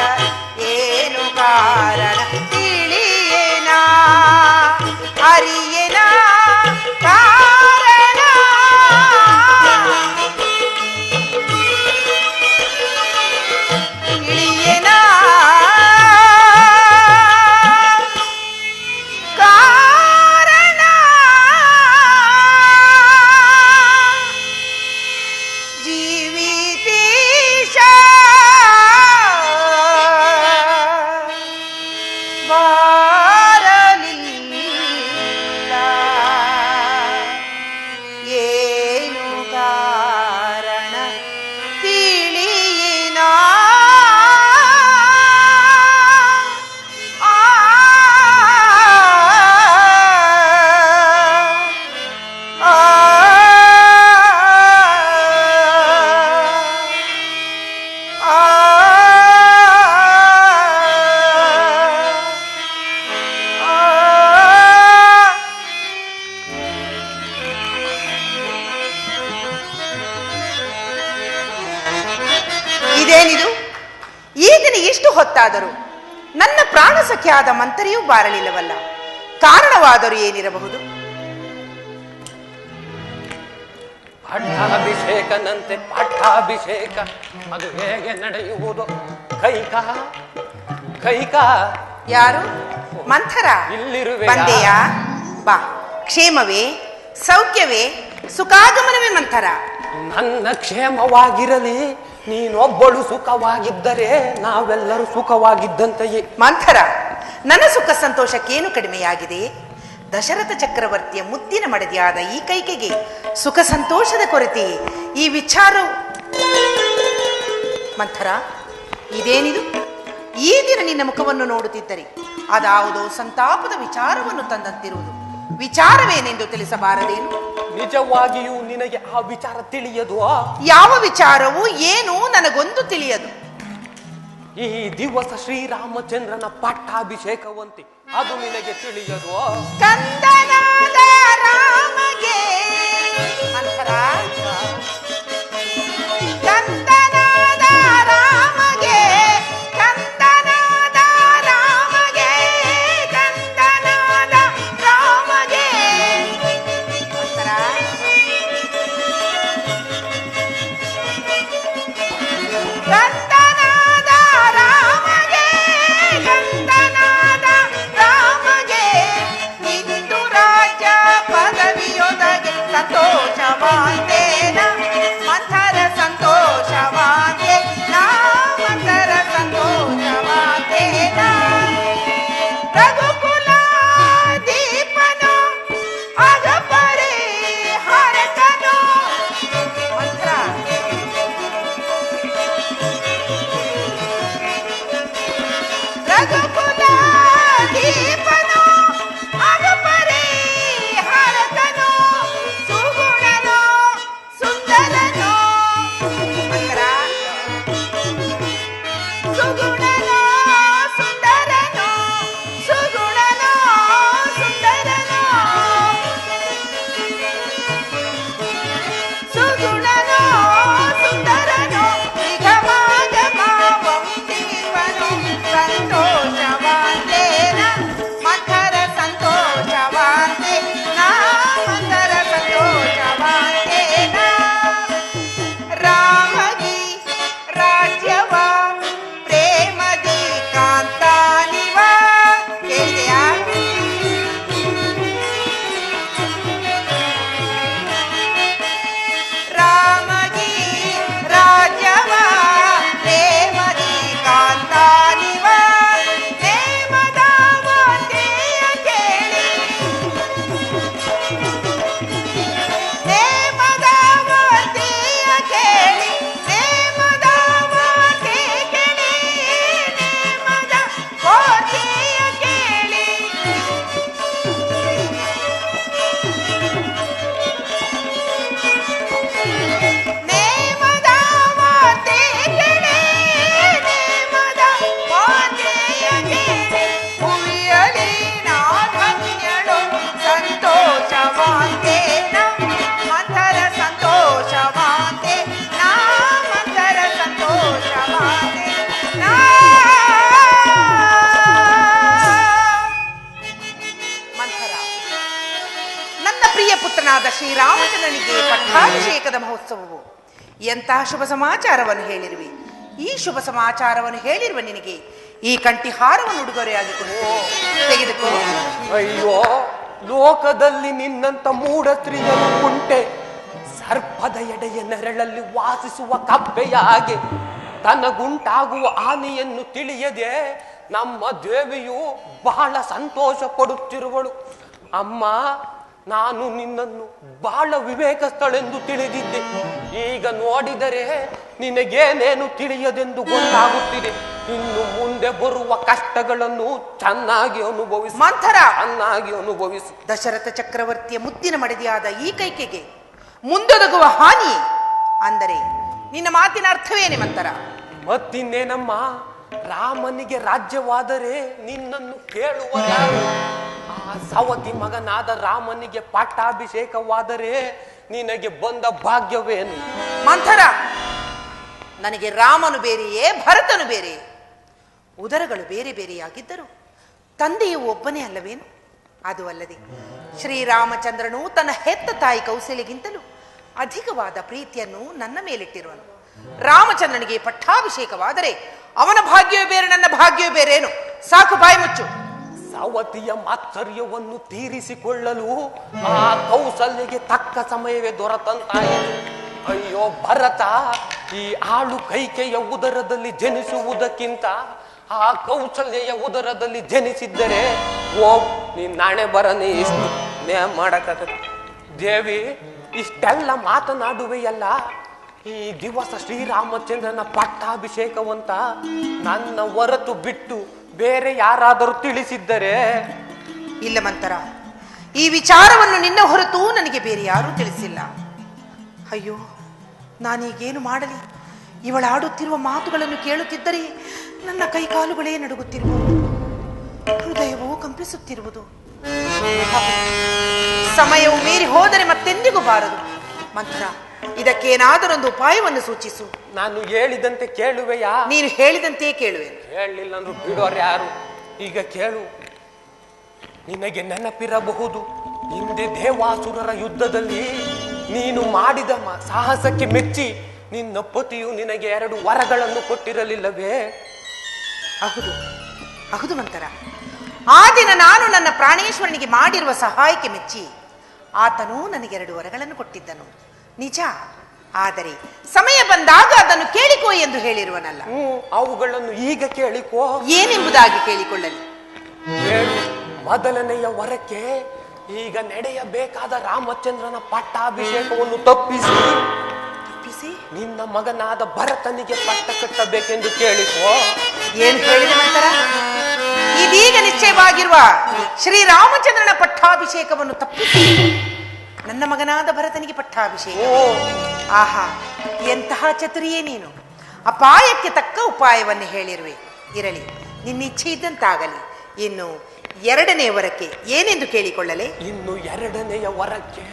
ಏನು ಕಾರಣ ತಿಳಿಯೇನ ಅರಿಯೇನ ಕಾರಣ. ತಿಳಿಯೇನ ಕಾರಣ. ಜೀವಿತೀಶ ಬಾರಲಿಲ್ಲ ಏನು ಕಾರಣ ತಿಳಿಯಿನ. ಆ ಆ ಇದೇನಿದು? ಈಗಿನ ಎಷ್ಟು ಹೊತ್ತಾದರೂ ನನ್ನ ಪ್ರಾಣ ಸಖಿಯಾದ ಮಂತರಿಯೂ ಬಾರಲಿಲ್ಲವಲ್ಲ. ಕಾರಣವಾದರೂ ಏನಿರಬಹುದು? ಪಟ್ಟಾಭಿಷೇಕನಂತೆ ಪಟ್ಟಾಭಿಷೇಕ ಅದು ಹೇಗೆ ನಡೆಯುವುದು? ಕೈಕ ಕೈಕ ಯಾರು? ಮಂಥರ ಇಲ್ಲಿರುವೆಯಾ? ಬಂದೆಯಾ? ಬಾ. ಕ್ಷೇಮವೇ? ಸೌಖ್ಯವೇ? ಸುಖಾಗಮನವೇ ಮಂಥರ? ನನ್ನ ಕ್ಷೇಮವಾಗಿರಲಿ, ನೀನೊಬ್ಬಳು ಸುಖವಾಗಿದ್ದರೆ ನಾವೆಲ್ಲರೂ ಸುಖವಾಗಿದ್ದಂತೆಯೇ. ಮಂಥರ, ನನ್ನ ಸುಖ ಸಂತೋಷಕ್ಕೇನು ಕಡಿಮೆಯಾಗಿದೆ? ದಶರಥ ಚಕ್ರವರ್ತಿಯ ಮುದ್ದಿನ ಮಡದಿಯಾದ ಈ ಕೈಕೆಗೆ ಸುಖ ಸಂತೋಷದ ಕೊರತೆ ಈ ವಿಚಾರ. ಮಂಥರ, ಇದೇನಿದು? ಈ ದಿನ ನಿನ್ನ ಮುಖವನ್ನು ನೋಡುತ್ತಿದ್ದರೆ ಅದಾವುದೋ ಸಂತಾಪದ ವಿಚಾರವನ್ನು ತಂದಂತಿರುವುದು. ವಿಚಾರವೇನೆಂದು ತಿಳಿಸಬಾರದೇನು? ನಿಜವಾಗಿಯೂ ನಿನಗೆ ಆ ವಿಚಾರ ತಿಳಿಯದು? ಯಾವ ವಿಚಾರವೂ ಏನು ನನಗೊಂದು ತಿಳಿಯದು. ಈ ದಿವಸ ಶ್ರೀರಾಮಚಂದ್ರನ ಪಟ್ಟಾಭಿಷೇಕವಂತೆ ಅದು ನಿನಗೆ ತಿಳಿಯದು? ಕಂದನಾದ ರಾಮಗೆ ಮಂಥರ, ಕಂದನಾದ ರಾಮಗೆ, ಕಂದನಾದ ರಾಮಗೆ, ಕಂದನಾದ ರಾಮಗೆ. ಮಂಥರ, ಕಂದನಾದ ರಾಮಗೆ, ಕಂದನಾದ ರಾಮಗೆ. ಇಂದು ರಾಜ್ಯ ನೇಮದ ಮಾತೆಯ ಕೇಳಿ ನೇಮದ ಮಾತೆ ಕೇಳಿ ನೇಮದ ಮಾತೆಯ ಕೇಳಿ ನೇಮದ ಮಾತೆ ಕೇಳಿ ನೇಮದ ಮಾತೆಯ ಕೇಳಿ ಭುವಿಯಲಿ ನಾ ಧನ್ಯಳು ಸಂತೋಷವಾಂತೆ ಮಂಥರ ಸಂತೋಷವಾಂತೆ ನಾ ಮಂಥರ ಸಂತೋಷವಾಂತೆ ನಾ ಮಂಥರ ನನ್ನ ಪ್ರಿಯ ಪುತ್ರನಾದ ಶ್ರೀರಾಮಚಂದ್ರನಿಗೆ ಪಟ್ಟಾಭಿಷೇಕದ ಮಹೋತ್ಸವವು ಎಂತಹ ಶುಭ ಸಮಾಚಾರವನ್ನು ಹೇಳಿರುವೆ. ಈ ಶುಭ ಸಮಾಚಾರವನ್ನು ಹೇಳಿರುವ ನಿನಗೆ ಈ ಕಂಠಿಹಾರವನ್ನು ಉಡುಗೊರೆಯಾಗಿ ಕೊಡುತ್ತೇನೆ. ತೆಗೆದುಕೋ. ಅಯ್ಯೋ, ಲೋಕದಲ್ಲಿ ನಿನ್ನಂತ ಮೂಢ ಸ್ತ್ರೀಯರು ಉಂಟೆ. ಸರ್ಪದ ಎಡೆಯ ನೆರಳಲ್ಲಿ ವಾಸಿಸುವ ಕಪ್ಪೆಯ ಹಾಗೆ ತನಗುಂಟಾಗುವ ಹಾನಿಯನ್ನು ತಿಳಿಯದೆ ನಮ್ಮ ದೇವಿಯು ಬಹಳ ಸಂತೋಷ ಪಡುತ್ತಿರುವಳು. ಅಮ್ಮ, ನಾನು ನಿನ್ನನ್ನು ಬಹಳ ವಿವೇಕಸ್ಥಳೆಂದು ತಿಳಿದಿದ್ದೆ. ಈಗ ನೋಡಿದರೆ ನಿನಗೇನೇನು ತಿಳಿಯದೆಂದು ಗೊತ್ತಾಗುತ್ತಿದೆ. ಇನ್ನು ಮುಂದೆ ಬರುವ ಕಷ್ಟಗಳನ್ನು ಚೆನ್ನಾಗಿ ಅನುಭವಿಸು ಮಂಥರ. ಚೆನ್ನಾಗಿ ಅನುಭವಿಸು. ದಶರಥ ಚಕ್ರವರ್ತಿಯ ಮುದ್ದಿನ ಮಡದಿಯಾದ ಈ ಕೈಕೆಗೆ ಮುಂದೊದಗುವ ಹಾನಿ ಅಂದರೆ ನಿನ್ನ ಮಾತಿನ ಅರ್ಥವೇನೆ ಮಂಥರ? ಮತ್ತಿನ್ನೇನಮ್ಮ, ರಾಮನಿಗೆ ರಾಜ್ಯವಾದರೆ ನಿನ್ನನ್ನು ಕೇಳುವರಾರು? ಆ ಸವತಿ ಮಗನಾದ ರಾಮನಿಗೆ ಪಟ್ಟಾಭಿಷೇಕವಾದರೆ ನಿನಗೆ ಬಂದ ಭಾಗ್ಯವೇನು? ಮಂಥರ, ನನಗೆ ರಾಮನು ಬೇರೆಯೇ ಭರತನು ಬೇರೆ. ಉದರಗಳು ಬೇರೆ ಬೇರೆಯಾಗಿದ್ದರು ತಂದೆಯು ಒಬ್ಬನೇ ಅಲ್ಲವೇನು? ಅದು ಅಲ್ಲದೆ ಶ್ರೀರಾಮಚಂದ್ರನು ತನ್ನ ಹೆತ್ತ ತಾಯಿ ಕೌಸಲ್ಯಗಿಂತಲೂ ಅಧಿಕವಾದ ಪ್ರೀತಿಯನ್ನು ನನ್ನ ಮೇಲಿಟ್ಟಿರುವನು. ರಾಮಚಂದ್ರನಿಗೆ ಪಟ್ಟಾಭಿಷೇಕವಾದರೆ ಅವನ ಭಾಗ್ಯವೇ ಬೇರೆ, ನನ್ನ ಭಾಗ್ಯವೇ ಬೇರೇನು? ಸಾಕು, ಬಾಯಿ ಮುಚ್ಚು. ಸವತಿಯ ಮಾತ್ಸರ್ಯವನ್ನು ತೀರಿಸಿಕೊಳ್ಳಲು ಆ ಕೌಸಲ್ಯಗೆ ತಕ್ಕ ಸಮಯವೇ ದೊರೆತಂತಾಯಿತು. ಅಯ್ಯೋ ಭರತ, ಈ ಆಳು ಕೈಕೆಯ ಉದರದಲ್ಲಿ ಜನಿಸುವುದಕ್ಕಿಂತ ಆ ಕೌಸಲ್ಯ ಉದರದಲ್ಲಿ ಜನಿಸಿದ್ದರೆ ನೀನ್ ನಾಣೆ ಬರನೇ ಇಷ್ಟು ನೇ ಮಾಡಕ್ಕಾಗತ್ತೆ. ದೇವಿ, ಇಷ್ಟೆಲ್ಲ ಮಾತನಾಡುವೆಯಲ್ಲ, ಈ ದಿವಸ ಶ್ರೀರಾಮಚಂದ್ರನ ಪಟ್ಟಾಭಿಷೇಕವಂತ ನನ್ನ ಹೊರತು ಬಿಟ್ಟು ಬೇರೆ ಯಾರಾದರೂ ತಿಳಿಸಿದ್ದರೆ? ಇಲ್ಲ ಮಂಥರ, ಈ ವಿಚಾರವನ್ನು ನಿನ್ನ ಹೊರತು ನನಗೆ ಬೇರೆ ಯಾರೂ ತಿಳಿಸಿಲ್ಲ. ಅಯ್ಯೋ, ನಾನೀಗೇನು ಮಾಡಲಿ? ಇವಳಾಡುತ್ತಿರುವ ಮಾತುಗಳನ್ನು ಕೇಳುತ್ತಿದ್ದರೆ ನನ್ನ ಕೈಕಾಲುಗಳೇ ನಡುಗುತ್ತಿರುವುದು, ಹೃದಯವೂ ಕಂಪಿಸುತ್ತಿರುವುದು. ಸಮಯವು ಮೀರಿ ಹೋದರೆ ಮತ್ತೆಂದಿಗೂ ಬಾರದು. ಮಂಥರ, ಇದಕ್ಕೇನಾದರೊಂದು ಉಪಾಯವನ್ನು ಸೂಚಿಸು. ನಾನು ಹೇಳಿದಂತೆ ಕೇಳುವೆಯಾ? ನೀನು ಹೇಳಿದಂತೆಯೇ ಕೇಳುವೆ. ಹೇಳಲಿಲ್ಲ ಅಂದ್ರು ಬಿಡೋರು ಯಾರು? ಈಗ ಕೇಳು. ನಿನಗೆ ನೆನಪಿರಬಹುದು, ಹಿಂದೆ ದೇವಾಸುರರ ಯುದ್ಧದಲ್ಲಿ ನೀನು ಮಾಡಿದ ಸಾಹಸಕ್ಕೆ ಮೆಚ್ಚಿ ನಿನ್ನ ಪತಿಯು ನಿನಗೆ 2 ವರಗಳನ್ನು ಕೊಟ್ಟಿರಲಿಲ್ಲವೇ? ಹೌದು ಮಂಥರ. ಆ ದಿನ ನಾನು ನನ್ನ ಪ್ರಾಣೇಶ್ವರನಿಗೆ ಮಾಡಿರುವ ಸಹಾಯಕ್ಕೆ ಮೆಚ್ಚಿ ಆತನು ನನಗೆ 2 ವರಗಳನ್ನು ಕೊಟ್ಟಿದ್ದನು ನಿಜ. ಆದರೆ ಸಮಯ ಬಂದಾಗ ಅದನ್ನು ಕೇಳಿಕೋ ಎಂದು ಹೇಳಿರುವನಲ್ಲ. ಅವುಗಳನ್ನು ಈಗ ಕೇಳಿಕೋ. ಏನೆಂಬುದಾಗಿ ಕೇಳಿಕೊಳ್ಳಲಿ? ಹೇಳು. ಮೊದಲನೆಯ ವರಕ್ಕೆ ಈಗ ನಡೆಯಬೇಕಾದ ರಾಮಚಂದ್ರನ ಪಟ್ಟಾಭಿಷೇಕವನ್ನು ತಪ್ಪಿಸಿ ನಿನ್ನ ಮಗನಾದ ಭರತನಿಗೆ ಪಟ್ಟ ಕಟ್ಟಬೇಕೆಂದು ಕೇಳಿಕೋ. ಏನು ಹೇಳಿದೆ ನಂತರ? ಇದೀಗ ನಿಶ್ಚಯವಾಗಿರುವ ಶ್ರೀರಾಮಚಂದ್ರನ ಪಟ್ಟಾಭಿಷೇಕವನ್ನು ತಪ್ಪಿಸಿ ನನ್ನ ಮಗನಾದ ಭರತನಿಗೆ ಪಟ್ಟಾಭಿಷೇಕ. ಆಹಾ, ಎಂತಹ ಚತುರಿಯೇ ನೀನು! ಅಪಾಯಕ್ಕೆ ತಕ್ಕ ಉಪಾಯವನ್ನು ಹೇಳಿರುವೆ. ಇರಲಿ, ನಿನ್ನ ಇಚ್ಛೆ ಇದ್ದಂತಾಗಲಿ. ಇನ್ನು 2ನೇ ವರಕ್ಕೆ ಏನೆಂದು ಕೇಳಿಕೊಳ್ಳಲೆ? ಇನ್ನು 2ನೆಯ ವರಕ್ಕೆ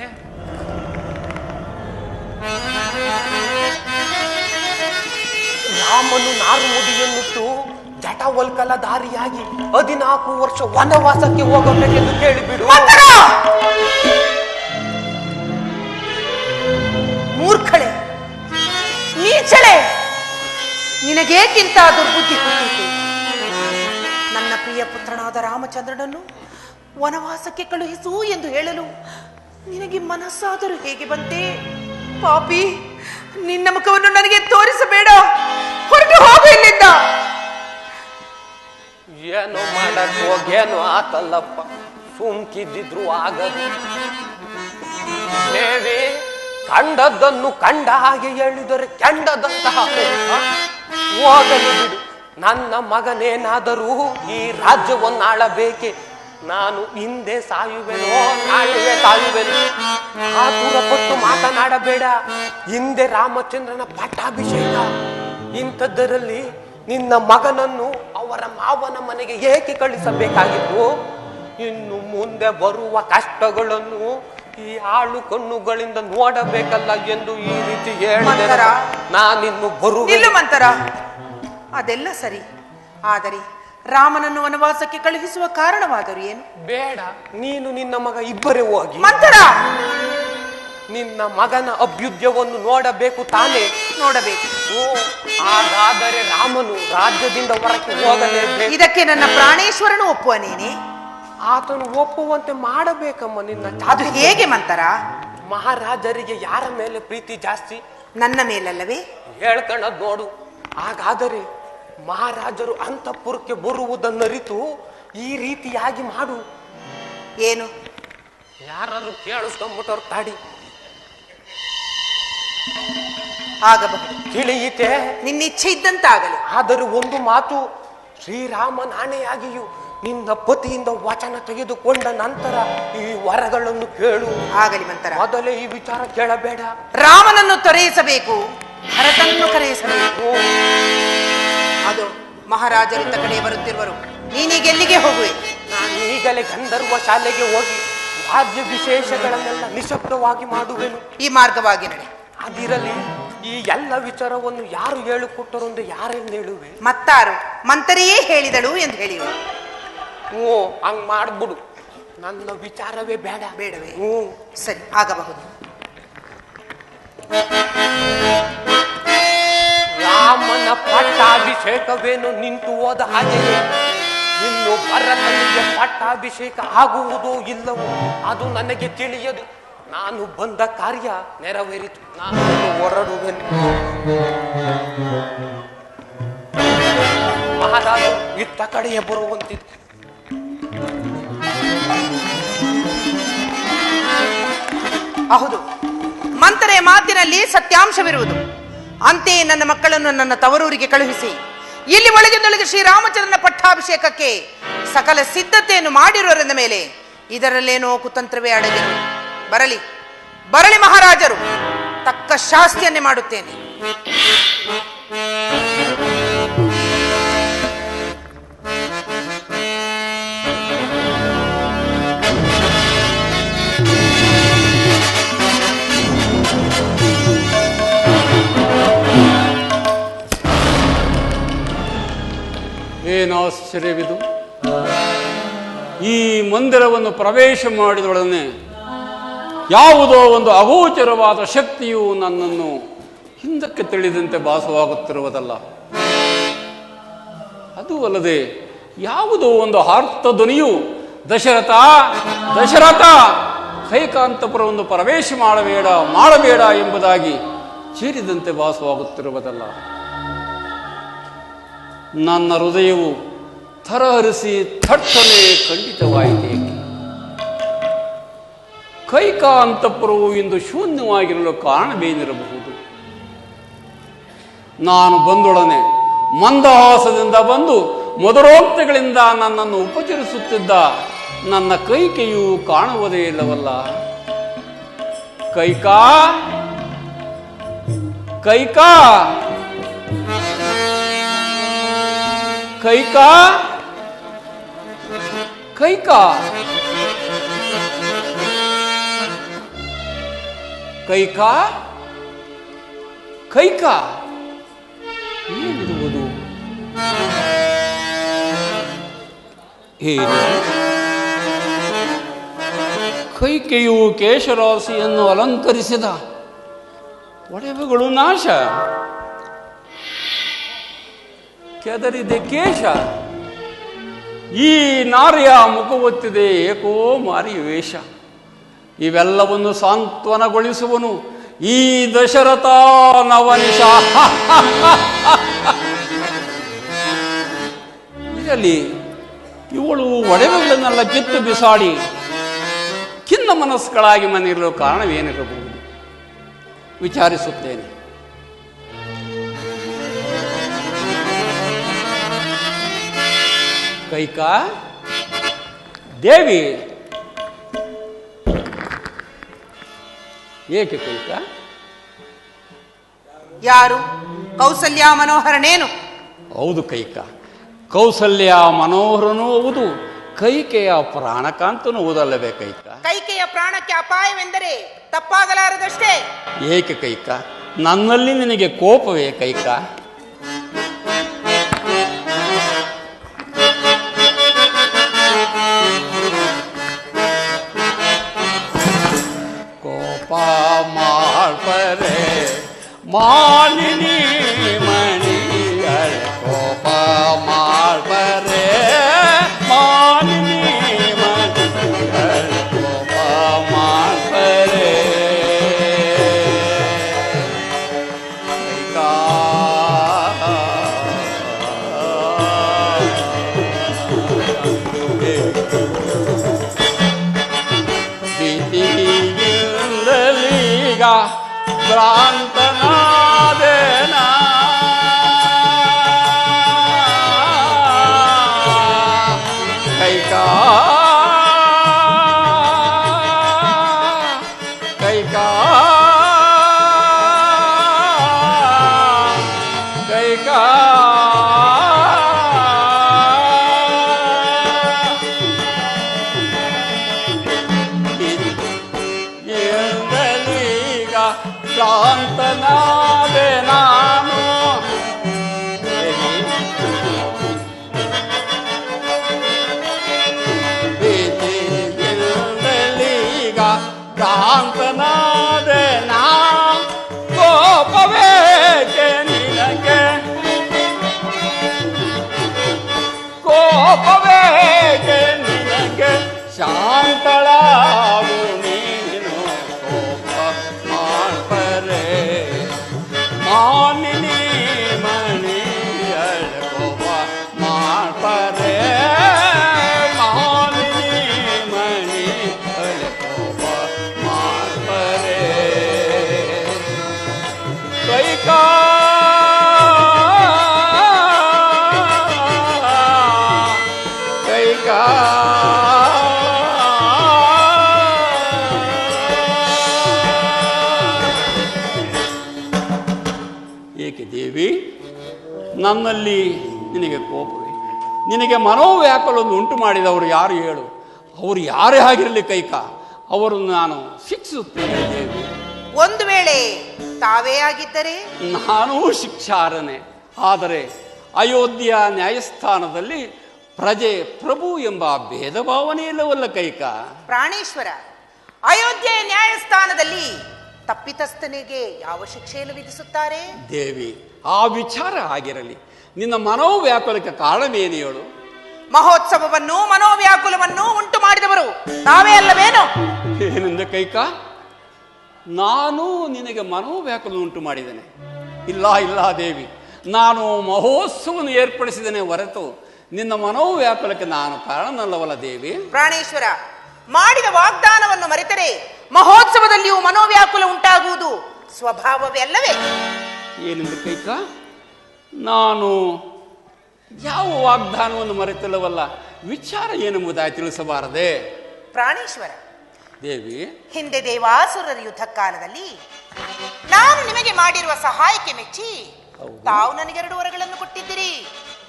ರಾಮನು ನಾರುಮುಡಿಯನ್ನುಟ್ಟು ಜಟವಲ್ಕಲ ದಾರಿಯಾಗಿ 14 ವರ್ಷ ವನವಾಸಕ್ಕೆ ಹೋಗಬೇಕೆಂದು ಕೇಳಿಬಿಡು. ಮೂರ್ಖಳೆ, ನೀಚಳೆ, ನಿನಗೇಕಿಂತ ದುರ್ಬುದ್ಧಿ ಹುಟ್ಟಿತು? ನನ್ನ ಪ್ರಿಯ ಪುತ್ರನಾದ ರಾಮಚಂದ್ರನನ್ನು ವನವಾಸಕ್ಕೆ ಕಳುಹಿಸು ಎಂದು ಹೇಳಲು ನಿನಗೆ ಮನಸ್ಸಾದರೂ ಹೇಗೆ ಬಂತೆ? ಪಾಪಿ, ನಿನ್ನ ಮುಖವನ್ನು ನನಗೆ ತೋರಿಸಬೇಡ, ಹೊರಟು ಹೋಗು ಇಲ್ಲಿಂದ. ಏನೋ ಮಾಡಕ್ ಹೋಗೇನೋ ಆತಲ್ಲಪ್ಪ, ಸುಮ್ಕಿದ್ದಿದ್ರು ಆಗದು. ಕಂಡದ್ದನ್ನು ಕಂಡ ಹಾಗೆ ಹೇಳಿದರೆ ಕೆಂಡದಂತಹ ಕೋಪ. ಹೋಗಲಿ ಬಿಡು, ನನ್ನ ಮಗನೇನಾದರೂ ಈ ರಾಜ್ಯವನ್ನಾಳಬೇಕೆ. ನಾನು ಹಿಂದೆ ಸಾಯುವೆನೋ ನಾಳೆಯೇ ಸಾಯುವೆನು. ಆತುರಪಟ್ಟು ಮಾತನಾಡಬೇಡ. ಹಿಂದೆ ರಾಮಚಂದ್ರನ ಪಟ್ಟಾಭಿಷೇಕ. ಇಂಥದ್ದರಲ್ಲಿ ನಿನ್ನ ಮಗನನ್ನು ಅವರ ಮಾವನ ಮನೆಗೆ ಏಕೆ ಕಳಿಸಬೇಕಾಗಿತ್ತು? ಇನ್ನು ಮುಂದೆ ಬರುವ ಕಷ್ಟಗಳನ್ನು ಈ ಆಳು ಕಣ್ಣುಗಳಿಂದ ನೋಡಬೇಕಲ್ಲ ಎಂದು ಈ ರೀತಿ ಹೇಳಿದರೆ ನಾನಿನ್ನು ನಿಲ್ಲು ಮಂತರ. ಅದೆಲ್ಲ ಸರಿ, ಆದರೆ ರಾಮನನ್ನು ವನವಾಸಕ್ಕೆ ಕಳುಹಿಸುವ ಕಾರಣವಾದರೂ ಏನು? ಬೇಡ, ನೀನು ನಿನ್ನ ಮಗ ಇಬ್ಬರೇ ಹೋಗಿ. ಮಂತರ, ನಿನ್ನ ಮಗನ ಅಭ್ಯುದಯವನ್ನು ನೋಡಬೇಕು ತಾನೇ? ನೋಡಬೇಕು. ಹಾಗಾದರೆ ರಾಮನು ರಾಜ್ಯದಿಂದ ಹೊರಕ್ಕೆ ಹೋಗಲೇಬೇಕು. ಇದಕ್ಕೆ ನನ್ನ ಪ್ರಾಣೇಶ್ವರನು ಒಪ್ಪುವನೇನೆ? ಆತನು ಒಪ್ಪುವಂತೆ ಮಾಡಬೇಕಮ್ಮ ನಿನ್ನ. ಅದು ಹೇಗೆ ಮಂತರ? ಮಹಾರಾಜರಿಗೆ ಯಾರ ಮೇಲೆ ಪ್ರೀತಿ ಜಾಸ್ತಿ? ನನ್ನ ಮೇಲಲ್ಲವೇ? ಹೇಳ್ಕಣದ್ ನೋಡು. ಹಾಗಾದರೆ ಮಹಾರಾಜರು ಅಂತಃಪುರಕ್ಕೆ ಬರುವುದನ್ನರಿತು ಈ ರೀತಿಯಾಗಿ ಮಾಡು. ಏನು? ಯಾರು ಕೇಳಿಸ್ಕೊಂಡ್ಬಿಟ್ಟವ್ರು ತಾಡಿ. ಆಗಬಹುದು, ತಿಳಿಯಿತೆ? ನಿನ್ನಿಚ್ಛೆ ಇದ್ದಂತಾಗಲಿ. ಆದರೆ ಒಂದು ಮಾತು, ಶ್ರೀರಾಮನ ಆಣೆಯಾಗಿಯೂ ನಿನ್ನ ಪತಿಯಿಂದ ವಚನ ತೆಗೆದುಕೊಂಡ ನಂತರ ಈ ವರಗಳನ್ನು ಕೇಳು. ಆಗಲಿ ಮಂತರ. ಮೊದಲೇ ಈ ವಿಚಾರ ಕೇಳಬೇಡ. ರಾಮನನ್ನು ತೊರೆಯಿಸಬೇಕು, ಭರತನನ್ನು ಕರೆಯಿಸಬೇಕು. ಅದು ಮಹಾರಾಜರಿದ್ದ ಕಡೆ ಬರುತ್ತಿರುವರು. ನೀನೀಗ ಎಲ್ಲಿಗೆ ಹೋಗುವೆ? ನಾನು ಈಗಲೇ ಗಂಧರ್ವ ಶಾಲೆಗೆ ಹೋಗಿ ರಾಜ್ಯ ವಿಶೇಷಗಳನ್ನೆಲ್ಲ ನಿಶಬ್ದವಾಗಿ ಮಾಡುವೆನು. ಈ ಮಾರ್ಗವಾಗಿ ನಡೆ. ಅದಿರಲಿ, ಈ ಎಲ್ಲ ವಿಚಾರವನ್ನು ಯಾರು ಹೇಳಿಕೊಟ್ಟರು ಎಂದು ಯಾರೆಂದು ಹೇಳುವೆ? ಮತ್ತಾರು? ಮಂತರಿಯೇ ಹೇಳಿದಳು ಎಂದು ಹೇಳಿವೆ. ಹಂಗ್ ಮಾಡ್ಬಿಡು. ನನ್ನ ವಿಚಾರವೇ ಬೇಡ. ಬೇಡವೇ? ಸರಿ, ಆಗಬಹುದು. ರಾಮನ ಪಟ್ಟಾಭಿಷೇಕವೇನು ನಿಂತು ಹೋದ ಹಾಗೆಯೇ ಇನ್ನು ಭರತನಿಗೆ ಪಟ್ಟಾಭಿಷೇಕ ಆಗುವುದೋ ಇಲ್ಲವೋ ಅದು ನನಗೆ ತಿಳಿಯದು. ನಾನು ಬಂದ ಕಾರ್ಯ ನೆರವೇರಿತು. ನಾನು ಹೊರಡುವೆನು. ಮಹಾರಾಜ ಇತ್ತ ಕಡೆಯೇ ಬರುವಂತಿದ್ದು. ಹೌದು, ಮಂತರೆಯ ಮಾತಿನಲ್ಲಿ ಸತ್ಯಾಂಶವಿರುವುದು. ಅಂತೆಯೇ ನನ್ನ ಮಕ್ಕಳನ್ನು ನನ್ನ ತವರೂರಿಗೆ ಕಳುಹಿಸಿ ಇಲ್ಲಿ ಒಳಗಿನೊಳಗೆ ಶ್ರೀರಾಮಚಂದ್ರನ ಪಟ್ಟಾಭಿಷೇಕಕ್ಕೆ ಸಕಲ ಸಿದ್ಧತೆಯನ್ನು ಮಾಡಿರುವರೆಂದ ಮೇಲೆ ಇದರಲ್ಲೇನೋ ಕುತಂತ್ರವೇ ಅಡಗಿರು. ಬರಲಿ ಬರಲಿ ಮಹಾರಾಜರು, ತಕ್ಕ ಶಾಸ್ತಿಯನ್ನೇ ಮಾಡುತ್ತೇನೆ. ಏನು ಆಶ್ಚರ್ಯವಿದು! ಈ ಮಂದಿರವನ್ನು ಪ್ರವೇಶ ಮಾಡಿದೊಡನೆ ಯಾವುದೋ ಒಂದು ಅಗೋಚರವಾದ ಶಕ್ತಿಯು ನನ್ನನ್ನು ಹಿಂದಕ್ಕೆ ತಿಳಿದಂತೆ ಭಾಸವಾಗುತ್ತಿರುವುದಲ್ಲ. ಅದು ಅಲ್ಲದೆ ಯಾವುದೋ ಒಂದು ಆರ್ತ ಧ್ವನಿಯು ದಶರಥ ದಶರಥ ಕೈಕಾಂತಪುರವನ್ನು ಪ್ರವೇಶ ಮಾಡಬೇಡ ಎಂಬುದಾಗಿ ಚೀರಿದಂತೆ ಭಾಸವಾಗುತ್ತಿರುವುದಲ್ಲ. ನನ್ನ ಹೃದಯವು ಥರಹರಿಸಿ ಥಟ್ಟನೆ ಖಂಡಿತವಾಯಿತೇಕೆ? ಕೈಕಾಂತಪುರವು ಇಂದು ಶೂನ್ಯವಾಗಿರಲು ಕಾರಣವೇನಿರಬಹುದು? ನಾನು ಬಂದೊಡನೆ ಮಂದಹಾಸದಿಂದ ಬಂದು ಮಧುರೋಕ್ತಿಗಳಿಂದ ನನ್ನನ್ನು ಉಪಚರಿಸುತ್ತಿದ್ದ ನನ್ನ ಕೈಕೆಯು ಕಾಣುವುದೇ ಇಲ್ಲವಲ್ಲ. ಕೈಕಾ ಕೈಕಾ ಕೈಕಾ ಕೈಕಾ ಕೈಕಾ ಕೈಕಾ ಏನಿರುವುದು? ಏನು? ಕೈಕೆಯು ಕೇಶರಾಶಿಯನ್ನು ಅಲಂಕರಿಸಿದ ಒಡವೆಗಳು ನಾಶ, ಕೆದರಿದೆ ಕೇಶ. ಈ ನಾರಿಯ ಮುಖವೊತ್ತಿದೆ ಏಕೋ ಮಾರಿ ವೇಷ. ಇವೆಲ್ಲವನ್ನು ಸಾಂತ್ವನಗೊಳಿಸುವನು ಈ ದಶರಥ ನವನಿಷ. ಇದರಲ್ಲಿ ಇವಳು ಒಡವೆಗಳನ್ನೆಲ್ಲ ಕಿತ್ತು ಬಿಸಾಡಿ ಖಿನ್ನ ಮನಸ್ಸುಗಳಾಗಿ ಮನೆಯಿರಲು ಕಾರಣವೇನಿರಬಹುದು? ವಿಚಾರಿಸುತ್ತೇನೆ. ಕೈಕಾ, ದೇವಿ, ಏಕೆ ಕೈಕಾ? ಯಾರು? ಕೌಸಲ್ಯ ಮನೋಹರನೇನು? ಹೌದು ಕೈಕಾ, ಕೌಸಲ್ಯ ಮನೋಹರನೂ ಹೌದು, ಕೈಕೆಯ ಪ್ರಾಣಕಾಂತನೂ ಹೌದಲ್ಲವೇ ಕೈಕಾ? ಕೈಕೆಯ ಪ್ರಾಣಕ್ಕೆ ಅಪಾಯವೆಂದರೆ ತಪ್ಪಾಗಲಾರದಷ್ಟೇ. ಏಕೆ ಕೈಕಾ? ನನ್ನಲ್ಲಿ ನಿನಗೆ ಕೋಪವೇ ಕೈಕಾ? ಕೋಪ ಮಾಡ್ಪರೆ ಮಾಲಿನಿ ಮಣಿಗಳ, ಕೋಪ ಮಾಡ್ಪರೆ ಮಾಲಿನಿ ಮಣಿಗಳ, ಕೋಪ ಮಾಡ್ಪರೆ ಕೈಕಾ. ಪ್ರೀತಿಯಿಂದಲೀಗ ಭ್ರಾಂತನಾದೆನ, ಕೈಕಾ ಕೈಕಾ ಕೈಕಾ. ಎಂದಲೀಗ ಶಾಂತನಾದೆ ನಾನು, ಪ್ರೀತಿಯಿಂದಲೀಗ ಶಾಂತನಾದೆ ನಾ, ಕೋಪವೇಕೆ ನಿನಗೆ, ಕೋಪವೇಕೆ ನಿನಗೆ, ಶಾಂತಳಾಗು ನೀನು, ಕೋಪ ಮಾಡ್ಪರೆ ಮಾಲಿನಿ ಮಣಿಯಳ, ಕೋಪ ಮಾಡ್ಪರೆ ಮಾಲಿನಿ ಮಣಿಯಳ, ಕೋಪ ಮಾಡ್ಪರೆ ಕೈಕಾ. ಕೈಕಾ ಏಕೆ ದೇವಿ, ನನ್ನಲ್ಲಿ ನಿನಗೆ ಕೋಪವೇ? ನಿನಗೆ ಮನೋವ್ಯಾಕುಲವನ್ನು ಉಂಟು ಮಾಡಿದವರು ಯಾರು ಹೇಳು? ಅವರು ಯಾರೇ ಆಗಿರಲಿ ಕೈಕಾ, ಅವರನ್ನು ನಾನು ಶಿಕ್ಷಿಸುತ್ತೇನೆ ದೇವಿ. ಒಂದು ವೇಳೆ ತಾವೇ ಆಗಿದ್ದರೆ? ನಾನೂ ಶಿಕ್ಷಾರ್ಹನೇ. ಆದರೆ ಅಯೋಧ್ಯ ನ್ಯಾಯಸ್ಥಾನದಲ್ಲಿ ಪ್ರಜೆ ಪ್ರಭು ಎಂಬ ಭೇದ ಭಾವನೆ ಇಲ್ಲವಲ್ಲ ಕೈಕಾ? ಪ್ರಾಣೇಶ್ವರ, ಅಯೋಧ್ಯೆ ನ್ಯಾಯಸ್ಥಾನದಲ್ಲಿ ತಪ್ಪಿತಸ್ಥನಿಗೆ ಯಾವ ಶಿಕ್ಷೆಯನ್ನು ವಿಧಿಸುತ್ತಾರೆ? ದೇವಿ, ಆ ವಿಚಾರ ಆಗಿರಲಿ, ನಿನ್ನ ಮನೋವ್ಯಾಕುಲಕ್ಕೆ ಕಾರಣವೇನು ಹೇಳು? ಮಹೋತ್ಸವವನ್ನು ಮನೋವ್ಯಾಕುಲವನ್ನು ಉಂಟು ಮಾಡಿದವರು ತಾವೇ ಅಲ್ಲವೇನು? ಏನೆಂದ ಕೈಕಾ? ನಾನು ನಿನಗೆ ಮನೋವ್ಯಾಕುಲ ಉಂಟು ಮಾಡಿದ್ದೇನೆ? ಇಲ್ಲ ಇಲ್ಲ ದೇವಿ, ನಾನು ಮಹೋತ್ಸವವನ್ನು ಏರ್ಪಡಿಸಿದ್ದೇನೆ ಹೊರತು ನಿನ್ನ ಮನೋವ್ಯಾಕುಲಕ್ಕೆ ನಾನು ಕಾರಣನಲ್ಲವಲ್ಲ ದೇವಿ. ಪ್ರಾಣೇಶ್ವರ, ಮಾಡಿದ ವಾಗ್ದಾನವನ್ನು ಮರೆತರೆ ಮಹೋತ್ಸವದಲ್ಲಿಯೂ ಮನೋವ್ಯಾಕುಲ ಉಂಟಾಗುವುದು ಸ್ವಭಾವವೇ ಅಲ್ಲವೇ? ಏನೆಂದು ಕೈಕಾ? ನಾನು ಯಾವ ವಾಗ್ದಾನವನ್ನು ಮರೆತಿಲ್ಲವಲ್ಲ, ವಿಚಾರ ಏನೆಂಬುದಾಗಿ ತಿಳಿಸಬಾರದೆ? ಪ್ರಾಣೇಶ್ವರ ದೇವಿ, ಹಿಂದೆ ದೇವಾಸುರರ ಯುದ್ಧ ಕಾಲದಲ್ಲಿ ನಾನು ನಿಮಗೆ ಮಾಡಿರುವ ಸಹಾಯಕ್ಕೆ ಮೆಚ್ಚಿ ತಾವು ನನಗೆ 2 ವರಗಳನ್ನು ಕೊಟ್ಟಿದ್ದೀರಿ.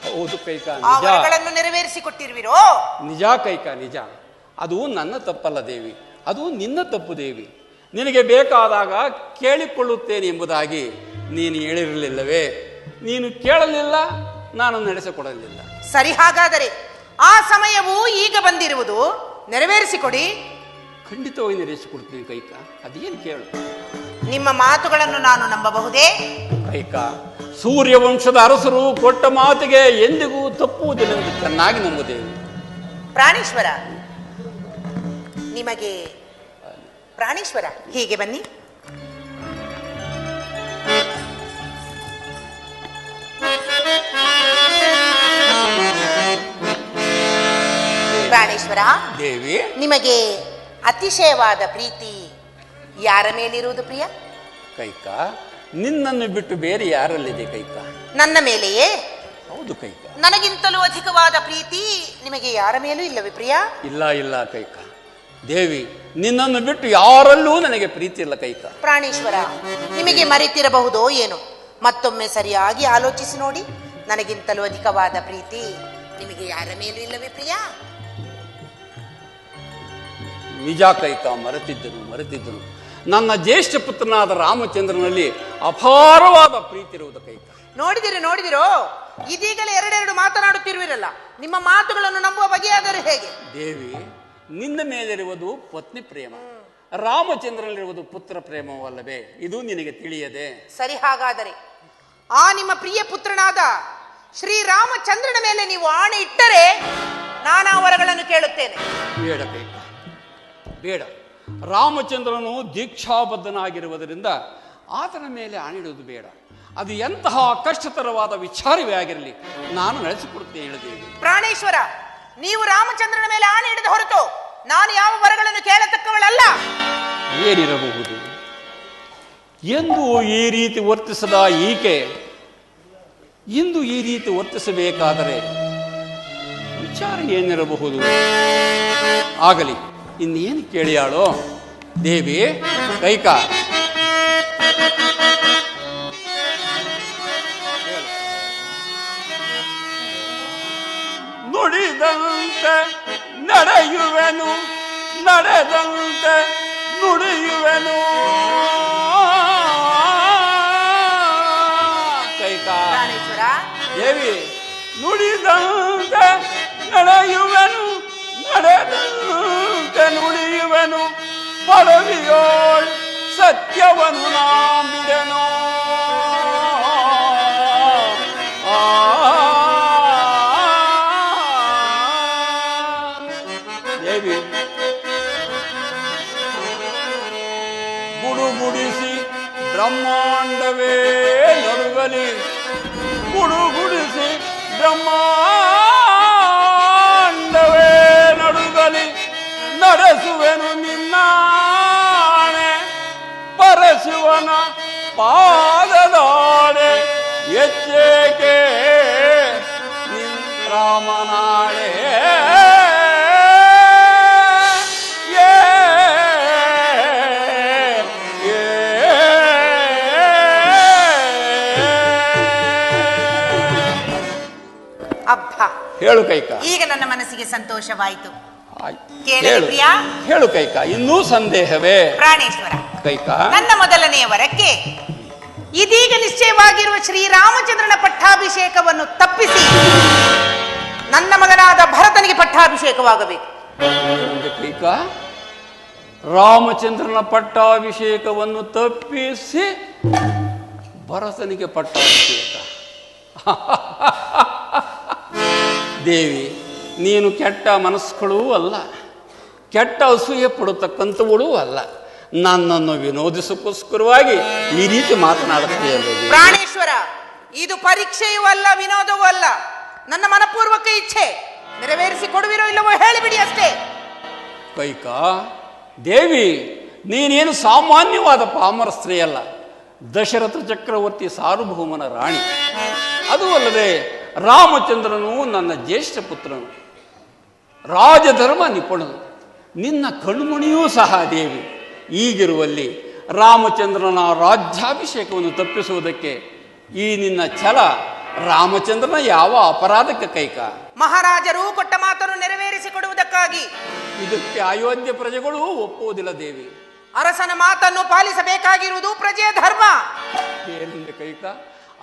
ಹೌದು ಕೈಕಾ, ಆ ನಿಜ. ವರಗಳನ್ನು ನೆರವೇರಿಸಿಕೊಟ್ಟಿರುವಿರೋ? ನಿಜ ಕೈಕಾ, ನಿಜ. ಅದು ನನ್ನ ತಪ್ಪಲ್ಲ ದೇವಿ, ಅದು ನಿನ್ನ ತಪ್ಪು ದೇವಿ. ನಿನಗೆ ಬೇಕಾದಾಗ ಕೇಳಿಕೊಳ್ಳುತ್ತೇನೆ ಎಂಬುದಾಗಿ ನೀನು ಹೇಳಿರಲಿಲ್ಲವೇ? ನೀನು ಕೇಳಲಿಲ್ಲ, ನಾನು ನಡೆಸಿಕೊಡಲಿಲ್ಲ. ಸರಿ, ಹಾಗಾದರೆ ಆ ಸಮಯವು ಈಗ ಬಂದಿರುವುದು, ನೆರವೇರಿಸಿಕೊಡಿ. ಖಂಡಿತವಾಗಿ ನೆರವೇರಿಸಿಕೊಡ್ತೀನಿ ಕೈಕಾ, ಅದೇನು ಕೇಳು. ನಿಮ್ಮ ಮಾತುಗಳನ್ನು ನಾನು ನಂಬಬಹುದೇ? ಕೈಕಾ, ಸೂರ್ಯವಂಶದ ಅರಸರು ಕೊಟ್ಟ ಮಾತಿಗೆ ಎಂದಿಗೂ ತಪ್ಪುವುದಿല്ലെಂದು ಚೆನ್ನಾಗಿ ನಂಬುತ್ತೇವೆ. ಪ್ರಾಣೇಶ್ವರ, ನಿಮಗೆ ಪ್ರಾಣೇಶ್ವರ ಹೀಗೆ ಬನ್ನಿ. ಪ್ರಾಣೇಶ್ವರ ದೇವಿ, ನಿಮಗೆ ಅತಿಶಯವಾದ ಪ್ರೀತಿ ಯಾರ ಮೇಲಿರುವುದು ಪ್ರಿಯ? ಕೈಕ, ನಿನ್ನನ್ನು ಬಿಟ್ಟು ಬೇರೆ ಯಾರಲ್ಲಿದೆ ಕೈಕ? ನನ್ನ ಮೇಲೆಯೇ? ಹೌದು ಕೈಕ. ನನಗಿಂತಲೂ ಅಧಿಕವಾದ ಪ್ರೀತಿ ನಿಮಗೆ ಯಾರ ಮೇಲೂ ಇಲ್ಲವೇ ಪ್ರಿಯ? ಇಲ್ಲ ಇಲ್ಲ ಕೈಕ. ದೇವಿ, ನಿನ್ನನ್ನು ಬಿಟ್ಟು ಯಾರಲ್ಲೂ ನನಗೆ ಪ್ರೀತಿ ಇಲ್ಲ ಕೈಕ. ಪ್ರಾಣೇಶ್ವರ, ನಿಮಗೆ ಮರೆತಿರಬಹುದೋ ಏನೋ, ಮತ್ತೊಮ್ಮೆ ಸರಿಯಾಗಿ ಆಲೋಚಿಸಿ ನೋಡಿ. ನನಗಿಂತಲೂ ಅಧಿಕವಾದ ಪ್ರೀತಿ ನಿಮಗೆ ಯಾರ ಮೇಲೂ ಇಲ್ಲವೇ ಪ್ರಿಯ? ನಿಜ ಕೈಕ, ಮರೆತಿದ್ದನು. ನನ್ನ ಜ್ಯೇಷ್ಠ ಪುತ್ರನಾದ ರಾಮಚಂದ್ರನಲ್ಲಿ ಅಪಾರವಾದ ಪ್ರೀತಿ ಇರುವುದು ಕೈಕ. ನೋಡಿದಿರೋ ಇದೀಗಲೇ ಎರಡೆರಡು ಮಾತನಾಡುತ್ತಿರುವಿರಲ್ಲ, ನಿಮ್ಮ ಮಾತುಗಳನ್ನು ನಂಬುವ ಬಗೆಯಾದರೆ ಹೇಗೆ? ದೇವಿ, ನಿನ್ನ ಮೇಲಿರುವುದು ಪತ್ನಿ ಪ್ರೇಮ, ರಾಮಚಂದ್ರನಲ್ಲಿರುವುದು ಪುತ್ರ ಪ್ರೇಮವಲ್ಲವೇ? ಇದು ನಿನಗೆ ತಿಳಿಯದೆ? ಸರಿ, ಹಾಗಾದರೆ ಆ ನಿಮ್ಮ ಪ್ರಿಯ ಪುತ್ರನಾದ ಶ್ರೀರಾಮಚಂದ್ರನ ಮೇಲೆ ನೀವು ಆಣೆ ಇಟ್ಟರೆ ನಾನಾ ವರಗಳನ್ನು ಕೇಳುತ್ತೇನೆ. ಬೇಡ ಕೈಕ, ಬೇಡ. ರಾಮಚಂದ್ರನು ದೀಕ್ಷಾಬದ್ಧನಾಗಿರುವುದರಿಂದ ಆತನ ಮೇಲೆ ಆಣಿಡುವುದು ಬೇಡ. ಅದು ಎಂತಹ ಕಷ್ಟತರವಾದ ವಿಚಾರವೇ ಆಗಿರಲಿ, ನಾನು ನಡೆಸಿಕೊಡುತ್ತೇನೆ ಹೇಳಿದ್ದೇವೆ. ಪ್ರಾಣೇಶ್ವರ, ನೀವು ರಾಮಚಂದ್ರನ ಮೇಲೆ ಆಣೆ ಹಿಡಿದ ಹೊರತು ನಾನು ಯಾವ ವರಗಳನ್ನು ಕೇಳತಕ್ಕವಳಲ್ಲ. ಏನಿರಬಹುದು? ಎಂದು ಈ ರೀತಿ ವರ್ತಿಸದ ಈಕೆ ಇಂದು ಈ ರೀತಿ ವರ್ತಿಸಬೇಕಾದರೆ ವಿಚಾರ ಏನಿರಬಹುದು? ಆಗಲಿ, ಇನ್ನೇನು ಕೇಳಿಯಾಳೋ ದೇವಿ? ಕೈಕ, ನುಡಿದಂತೆ ನಡೆಯುವೆನು, ನಡೆದಂತೆ ನುಡಿಯುವೆನು. ಕೈಕ, ಪ್ರಾಣೇಶ್ವರ, ದೇವಿ, ನುಡಿದಂತೆ ನಡೆಯುವೆನು, ನಡೆದಂತೆ ನುಡಿಯುವೆನು. ಪಡವಿಯೋಳ್ ಸತ್ಯವನ್ನು ನಂಬಿಡೆನು. ದೇವಿ, ಗುಡುಗುಡಿಸಿ ಬ್ರಹ್ಮಾಂಡವೇ ನಡುಗಲಿ, ಗುಡುಗುಡಿಸಿ ಬ್ರಹ್ಮಾಂಡವೇ ನಡುಗಲಿ. ನಡೆಸುವೆನು ನಿನ್ನಾಣೆ, ಪರಶಿವನ ಪಾದದಾಣೆ. ಎಚ್ಚೇಕೆ ರಾಮನಾಳೆ. ಅಬ್ಬಾ, ಹೇಳು ಕೈಕ. ಈಗ ನನ್ನ ಮನಸ್ಸಿಗೆ ಸಂತೋಷವಾಯಿತು. ಹೇಳು, ಹೇಳು ಕೈಕ, ಇನ್ನೂ ಸಂದೇಹವೇ? ಪ್ರಾಣೇಶ್ವರ, ಕೈಕ, ನನ್ನ ಮೊದಲನೆಯ ವರಕ್ಕೆ ಇದೀಗ ನಿಶ್ಚಯವಾಗಿರುವ ಶ್ರೀರಾಮಚಂದ್ರನ ಪಟ್ಟಾಭಿಷೇಕವನ್ನು ತಪ್ಪಿಸಿ ನನ್ನ ಮಗನಾದ ಭರತನಿಗೆ ಪಟ್ಟಾಭಿಷೇಕವಾಗಬೇಕು. ಕೈಕ, ರಾಮಚಂದ್ರನ ಪಟ್ಟಾಭಿಷೇಕವನ್ನು ತಪ್ಪಿಸಿ ಭರತನಿಗೆ ಪಟ್ಟಾಭಿಷೇಕ? ದೇವಿ, ನೀನು ಕೆಟ್ಟ ಮನಸ್ಸುಗಳೂ ಅಲ್ಲ, ಕೆಟ್ಟ ಅಸೂಯೆ ಪಡುತ್ತಕ್ಕಂಥವಳೂ ಅಲ್ಲ. ನನ್ನನ್ನು ವಿನೋದಿಸಕ್ಕೋಸ್ಕರವಾಗಿ ಈ ರೀತಿ ಮಾತನಾಡುತ್ತೀಯಲ್ಲ. ಪ್ರಾಣೇಶ್ವರ, ಇದು ಪರೀಕ್ಷೆಯೂ ಅಲ್ಲ, ವಿನೋದವೂ ಅಲ್ಲ. ನನ್ನ ಮನಪೂರ್ವಕ ಇಚ್ಛೆ ನೆರವೇರಿಸಿ ಕೊಡುವಿರೋ ಇಲ್ಲವೋ ಹೇಳಿಬಿಡಿ ಅಷ್ಟೇ. ಕೈಕ, ದೇವಿ, ನೀನೇನು ಸಾಮಾನ್ಯವಾದ ಪಾಮರ ಸ್ತ್ರೀಯಲ್ಲ, ದಶರಥ ಚಕ್ರವರ್ತಿ ಸಾರ್ವಭೌಮನ ರಾಣಿ. ಅದು ಅಲ್ಲದೆ ರಾಮಚಂದ್ರನು ನನ್ನ ಜ್ಯೇಷ್ಠ ಪುತ್ರನು, ರಾಜಧರ್ಮ ನಿಪುಣನು, ನಿನ್ನ ಕಣ್ಮಣಿಯೂ ಸಹ ದೇವಿ. ಈಗಿರುವಲ್ಲಿ ರಾಮಚಂದ್ರನ ರಾಜ್ಯಾಭಿಷೇಕವನ್ನು ತಪ್ಪಿಸುವುದಕ್ಕೆ ಈ ನಿನ್ನ ಛಲ ರಾಮಚಂದ್ರನ ಯಾವ ಅಪರಾಧಕ್ಕೆ ಕೈಕ? ಮಹಾರಾಜರು ಕೊಟ್ಟ ಮಾತನ್ನು ನೆರವೇರಿಸಿಕೊಡುವುದಕ್ಕಾಗಿ. ಇದಕ್ಕೆ ಅಯೋಧ್ಯೆ ಪ್ರಜೆಗಳು ಒಪ್ಪುವುದಿಲ್ಲ ದೇವಿ. ಅರಸನ ಮಾತನ್ನು ಪಾಲಿಸಬೇಕಾಗಿರುವುದು ಪ್ರಜೆಯ ಧರ್ಮ. ಏನೆಂದು ಕೈಕ?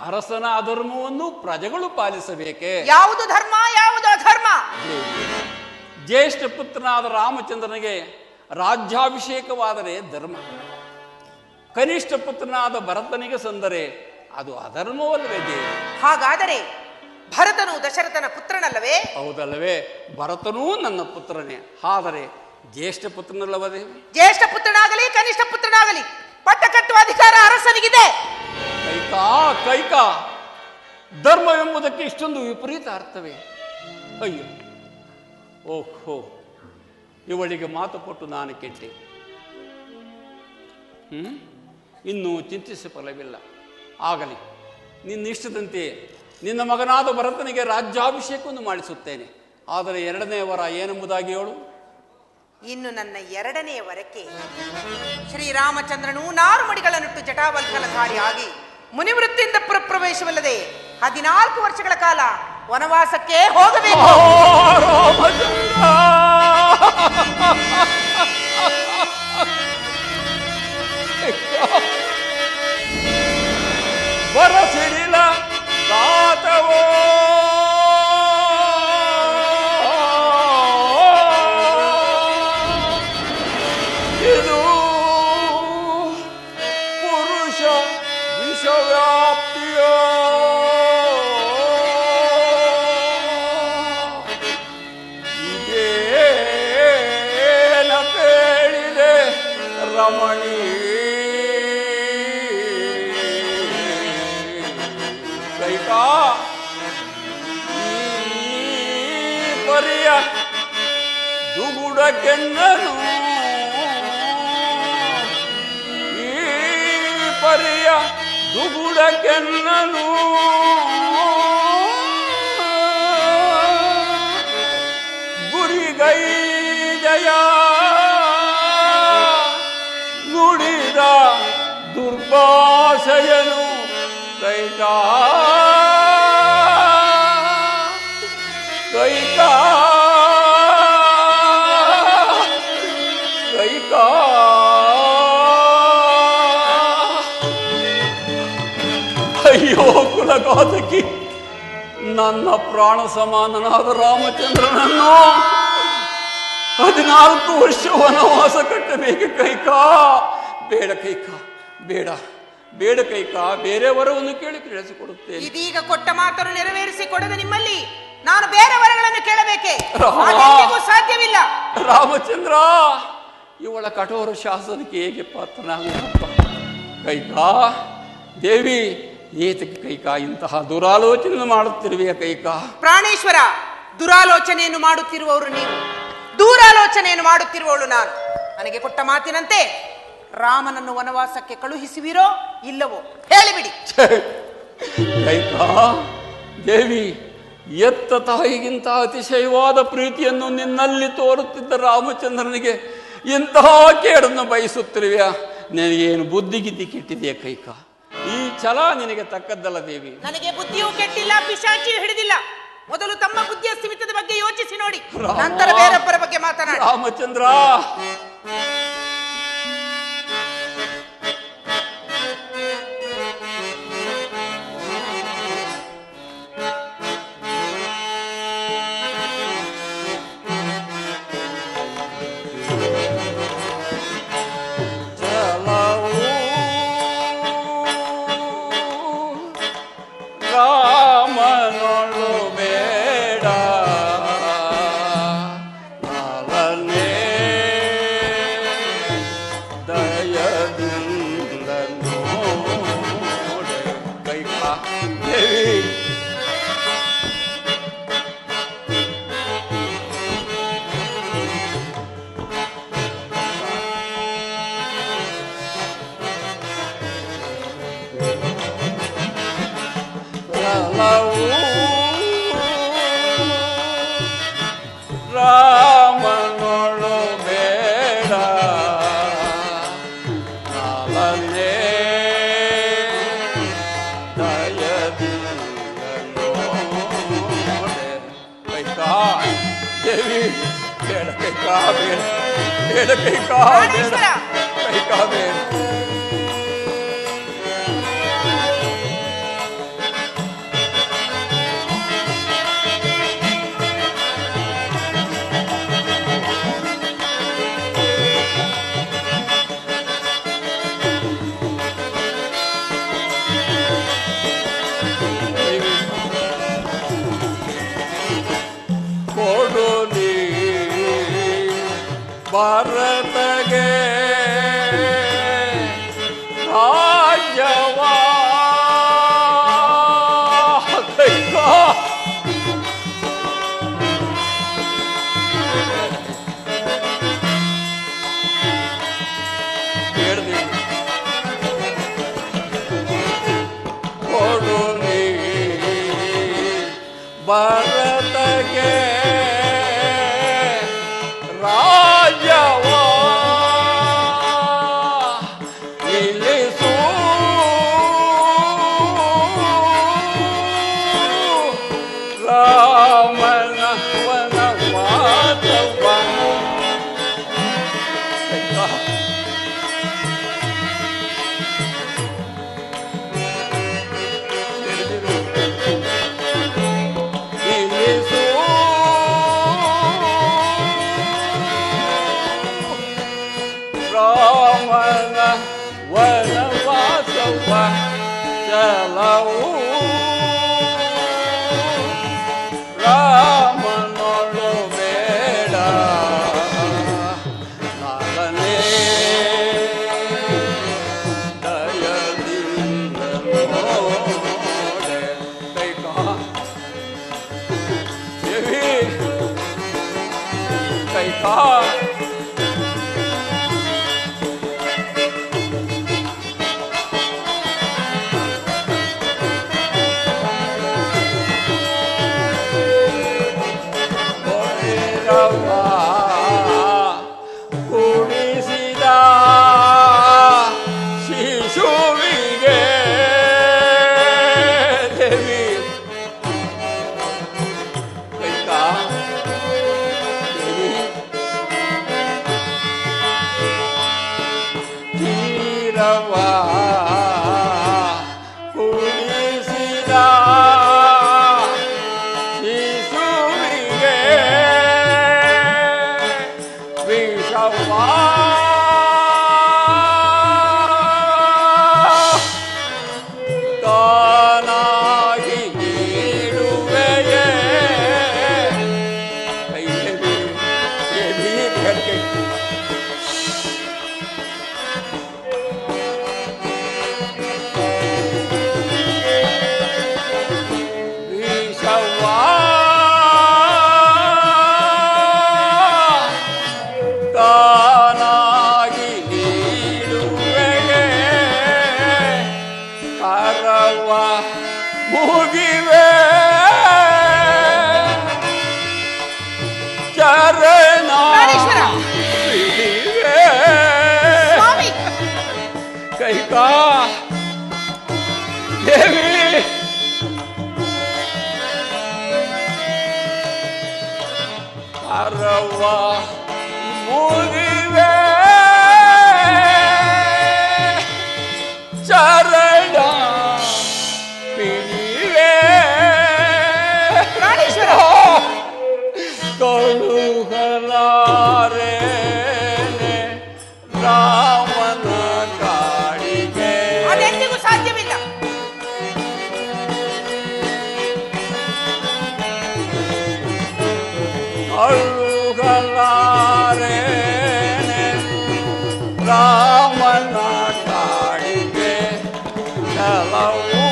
ಅರಸನ ಅಧರ್ಮವನ್ನು ಪ್ರಜೆಗಳು ಪಾಲಿಸಬೇಕೆ? ಯಾವುದು ಧರ್ಮ, ಯಾವುದು ಅಧರ್ಮ? ಜ್ಯೇಷ್ಠ ಪುತ್ರನಾದ ರಾಮಚಂದ್ರನಿಗೆ ರಾಜ್ಯಾಭಿಷೇಕವಾದರೆ ಧರ್ಮ, ಕನಿಷ್ಠ ಪುತ್ರನಾದ ಭರತನಿಗೆ ಸಂದರೆ ಅದು ಅಧರ್ಮವಲ್ಲವೇ ದೇವಿ? ಹಾಗಾದರೆ ಭರತನು ದಶರಥನ ಪುತ್ರನಲ್ಲವೇ? ಹೌದಲ್ಲವೇ? ಭರತನೂ ನನ್ನ ಪುತ್ರನೇ, ಆದರೆ ಜ್ಯೇಷ್ಠ ಪುತ್ರನಲ್ಲವೇ? ಜ್ಯೇಷ್ಠ ಪುತ್ರನಾಗಲಿ ಕನಿಷ್ಠ ಪುತ್ರನಾಗಲಿ ಪಟ್ಟ ಕಟ್ಟುವ ಅಧಿಕಾರ ಅರಸನಿಗಿದೆ. ಕೈಕಾ, ಕೈಕಾ, ಧರ್ಮವೆಂಬುದಕ್ಕೆ ಇಷ್ಟೊಂದು ವಿಪರೀತ ಅರ್ಥವೇ? ಅಯ್ಯೋ, ಓಹೋ, ಇವಳಿಗೆ ಮಾತು ಕೊಟ್ಟು ನಾನು ಕೆಟ್ಟೆ. ಇನ್ನೂ ಚಿಂತಿಸಿ ಫಲವಿಲ್ಲ. ಆಗಲಿ, ನಿನ್ನಿಷ್ಟದಂತೆ ನಿನ್ನ ಮಗನಾದ ಭರತನಿಗೆ ರಾಜ್ಯಾಭಿಷೇಕವನ್ನು ಮಾಡಿಸುತ್ತೇನೆ. ಆದರೆ ಎರಡನೇ ವರ ಏನೆಂಬುದಾಗಿ ಹೇಳು. ಇನ್ನು ನನ್ನ ಎರಡನೆಯ ವರಕ್ಕೆ ಶ್ರೀರಾಮಚಂದ್ರನು ನಾರುಮಡಿಗಳನ್ನಿಟ್ಟು ಜಟಾವಲ್ಕಲಧಾರಿಯಾಗಿ ಮುನಿವೃತ್ತಿಯಿಂದ ಪ್ರವೇಶವಿಲ್ಲದೆ 14 ವರ್ಷಗಳ ಕಾಲ ವನವಾಸಕ್ಕೆ ಹೋಗಬೇಕು. ಬರಸಿಡಿಲ ದಾತವೋ ಇದು ಪುರುಷ ವಿಷವ್ಯಾಪ್ತಿಯೋ ಇದೇನ ಕೇಳಿದೆ ರಮಣಿ ಕೈಕಾ ಈ ಪರಿಯ ದುಗುಡ ಕೆನ್ನನು ಈ ಪರಿಯ ದುಗುಡ ಕೆನ್ನನು ಗುರಿಗೈ ಜಯ ನುಡಿದ ದುರ್ಭಾಷೆಯನು ಕೈಕಾ ಕೈಕಾ ಕೈಕಾ ಅಯ್ಯೋ ಕುಲಘಾತಕಿ, ನನ್ನ ಪ್ರಾಣ ಸಮಾನನಾದ ರಾಮಚಂದ್ರನನ್ನು 14 ವರ್ಷ ವನವಾಸ ಕಟ್ಟಬೇಕು ಕೈಕಾ. ಬೇಡ ಕೈಕಾ, ಬೇಡ ಬೇಡ ಕೈಕಾ, ಬೇರೆ ವರವನ್ನು ಕೇಳಿ ಕೇಳಿಸಿಕೊಡುತ್ತೇನೆ. ಇದೀಗ ಕೊಟ್ಟ ಮಾತನ್ನು ನೆರವೇರಿಸಿ ಕೊಡದ ನಿಮ್ಮಲ್ಲಿ ನಾನು ಬೇರೆ ವರಗಳನ್ನು ಕೇಳಬೇಕೆ? ರಾಮ. ಅದೆಂದಿಗೂ ಸಾಧ್ಯವಿಲ್ಲ. ರಾಮಚಂದ್ರ, ಇವಳ ಕಠೋರ ಶಾಸನಕ್ಕೆ ಹೇಗೆ ಪಾತ್ರನಾಗುತ್ತಪ್ಪ? ಕೈಕಾ ದೇವಿ, ಏತಕ್ಕೆ ಕೈಕಾ ಇಂತಹ ದುರಾಲೋಚನೆ ಮಾಡುತ್ತಿರುವೆಯ ಕೈಕಾ? ಪ್ರಾಣೇಶ್ವರ, ದುರಾಲೋಚನೆಯನ್ನು ಮಾಡುತ್ತಿರುವವರು ನೀವು, ದೂರಾಲೋಚನೆಯನ್ನು ಮಾಡುತ್ತಿರುವವಳು ನಾನು. ನನಗೆ ಕೊಟ್ಟ ಮಾತಿನಂತೆ ರಾಮನನ್ನು ವನವಾಸಕ್ಕೆ ಕಳುಹಿಸುವಿರೋ ಇಲ್ಲವೋ ಹೇಳಿಬಿಡಿ. ಕೈಕಾ ದೇವಿ, ಎತ್ತ ತಾಯಿಗಿಂತ ಅತಿಶಯವಾದ ಪ್ರೀತಿಯನ್ನು ನಿನ್ನಲ್ಲಿ ತೋರುತ್ತಿದ್ದ ರಾಮಚಂದ್ರನಿಗೆ ಇಂತಹ ಕೇಡನ್ನು ಬಯಸುತ್ತಿರುವೆಯ? ನಿನಗೇನು ಬುದ್ಧಿಗಿದ್ದಿ ಕೆಟ್ಟಿದೆಯಾ ಕೈಕಾ? ಈ ಛಲ ನಿನಗೆ ತಕ್ಕದ್ದಲ್ಲ ದೇವಿ. ನನಗೆ ಬುದ್ಧಿಯೂ ಕೆಟ್ಟಿಲ್ಲ, ಪಿಶಾಚಿಯೂ ಹಿಡಿದಿಲ್ಲ. ಮೊದಲು ತಮ್ಮ ಬುದ್ಧಿಯ ಸ್ಥಿಮಿತದ ಬಗ್ಗೆ ಯೋಚಿಸಿ ನೋಡಿ, ನಂತರ ಬೇರೊಬ್ಬರ ಬಗ್ಗೆ ಮಾತನಾಡಿ. ರಾಮಚಂದ್ರ, ರಾಮನೊಳು ಬೇಡ ನಾಲನೆ ದಯದಿಂದ ನೋಡೆ ಕೈಕಾ ದೇವಿ. ರಾಮನೊಳು ಬೇಡ ನಾಲನೆ ದಯದಿಂದ ನೋಡೆ ಕೈಕಾ ದೇವಿ. ಬೇಡ ಕೈಕಾ, ಬೇಡ ಬೇಡ ಕೈಕಾ, ಬೇಡ ಕೈಕಾ, ಬೇಡ. ಕೊಡು ನೀ ಭಾರತಗೆ ನಿಲ್ಲಿಸು ರಾಮನ ವನವಾಸವ ನಿಲ್ಲಿಸು ರಾಮನ ವನವಾಸವ ಚಲವು ರಾಮನೊಳು ಬೇಡ ನಾಗನೇ ದಯದಿಂದ ನೋಡೆ ಕೈಕಾ ದೇವಿ ಕೈಕಾ ಕುಣಿಸಿದ ಶಿಶುವಿಗೆ ದೇವಿ ಕೈಕಾ ದೇವಿ ತೀರವ ಕುಣಿಸಿದ ಶಿಶುವಿಗೆ ವಿಷವಾ ತಾನಾಗಿ ನೀಡುವೆಯೇ ಕೈ ದೇವಿ ಕೈ ವಿಷವಾ ತಾನಾಗಿ ನೀಡುವೆಯೇ ಕರವ ಮುಗಿವೆ ಚರಣ ಪ್ರಾಣೇಶ್ವರ! ಹಿಡಿವೆ ಸ್ವಾಮಿ! ಕೈಕಾ ದೇವಿ ಕರವ ಮುಗಿವೆ ಚರಣ ಪಿಡಿವೆ ಪ್ರಾಣೇಶ್ವರ! ಕಳುಹಲಾರೇನೆ ರಾಮನ ಕಾಡಿಗೆ ಅದೆಂದಿಗೂ ಸಾಧ್ಯವಿಲ್ಲ. ಕಳುಹಲಾರೇನೆ ರಾಮನ ಕಾಡಿಗೆ ಚಲವು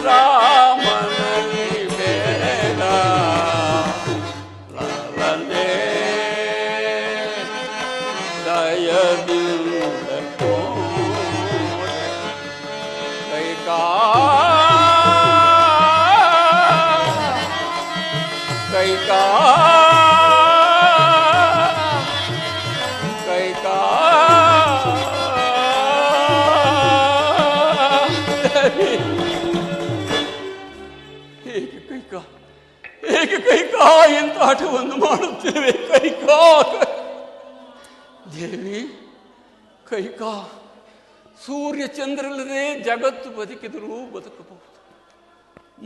ರಾಮನಲ್ಲಿ ಬೇಡ ಲಲನೆ ದಯದಿಂದ ಕೋಡೆ ಕೈಕಾ ಕೈಕಾ ಕೈಕಾ ಹೇಗೆ ಕೈಕಾ ಹೇಗೆ ಕೈಕಾ ಎಂತ ಆಟವನ್ನು ಮಾಡುತ್ತೇವೆ ಕೈಕಾ ದೇವಿ ಕೈಕಾ ಸೂರ್ಯ ಚಂದ್ರಲ್ಲದೆ ಜಗತ್ತು ಬದುಕಿದರೂ ಬದುಕಬಹುದು,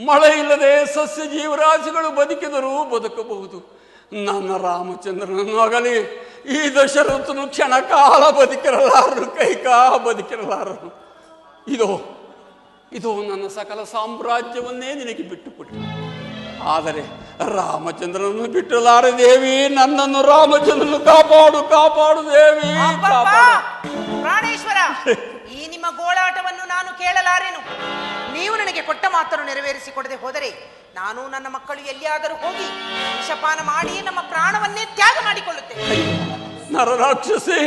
ಮಳೆ ಇಲ್ಲದೆ ಸಸ್ಯ ಜೀವರಾಶಿಗಳು ಬದುಕಿದರೂ ಬದುಕಬಹುದು. ನನ್ನ ರಾಮಚಂದ್ರನನ್ನು ಆಗಲಿ ಈ ದಶರಥನು ಕ್ಷಣ ಕಾಲ ಬದುಕಿರಲಾರನು ಕೈಕಾ ಬದುಕಿರಲಾರನು. ಇದೋ ನನ್ನ ಸಕಲ ಸಾಮ್ರಾಜ್ಯವನ್ನೇ ನಿನಗೆ ಬಿಟ್ಟುಕೊಟ್ಟೆ, ಆದರೆ ರಾಮಚಂದ್ರನನ್ನು ಬಿಟ್ಟಲಾರೆ ದೇವಿ. ನನ್ನನ್ನು ರಾಮಚಂದ್ರನು ಕಾಪಾಡು ಕಾಪಾಡು ದೇವಿ ಕಾಪಾಡು. ಪ್ರಾಣೇಶ್ವರ, ಈ ನಿಮ್ಮ ಗೋಳಾಟವನ್ನು ನಾನು ಕೇಳಲಾರೆನು. ನೀವು ನನಗೆ ಕೊಟ್ಟ ಮಾತನ್ನು ನೆರವೇರಿಸಿಕೊಡದೆ ಹೋದರೆ ನಾನು ನನ್ನ ಮಕ್ಕಳು ಎಲ್ಲಿಯಾದರೂ ಹೋಗಿ ವಿಷಪಾನ ಮಾಡಿ ನಮ್ಮ ಪ್ರಾಣವನ್ನೇ ತ್ಯಾಗ ಮಾಡಿಕೊಳ್ಳುತ್ತೇನೆ. ನರರಾಕ್ಷಸಿ,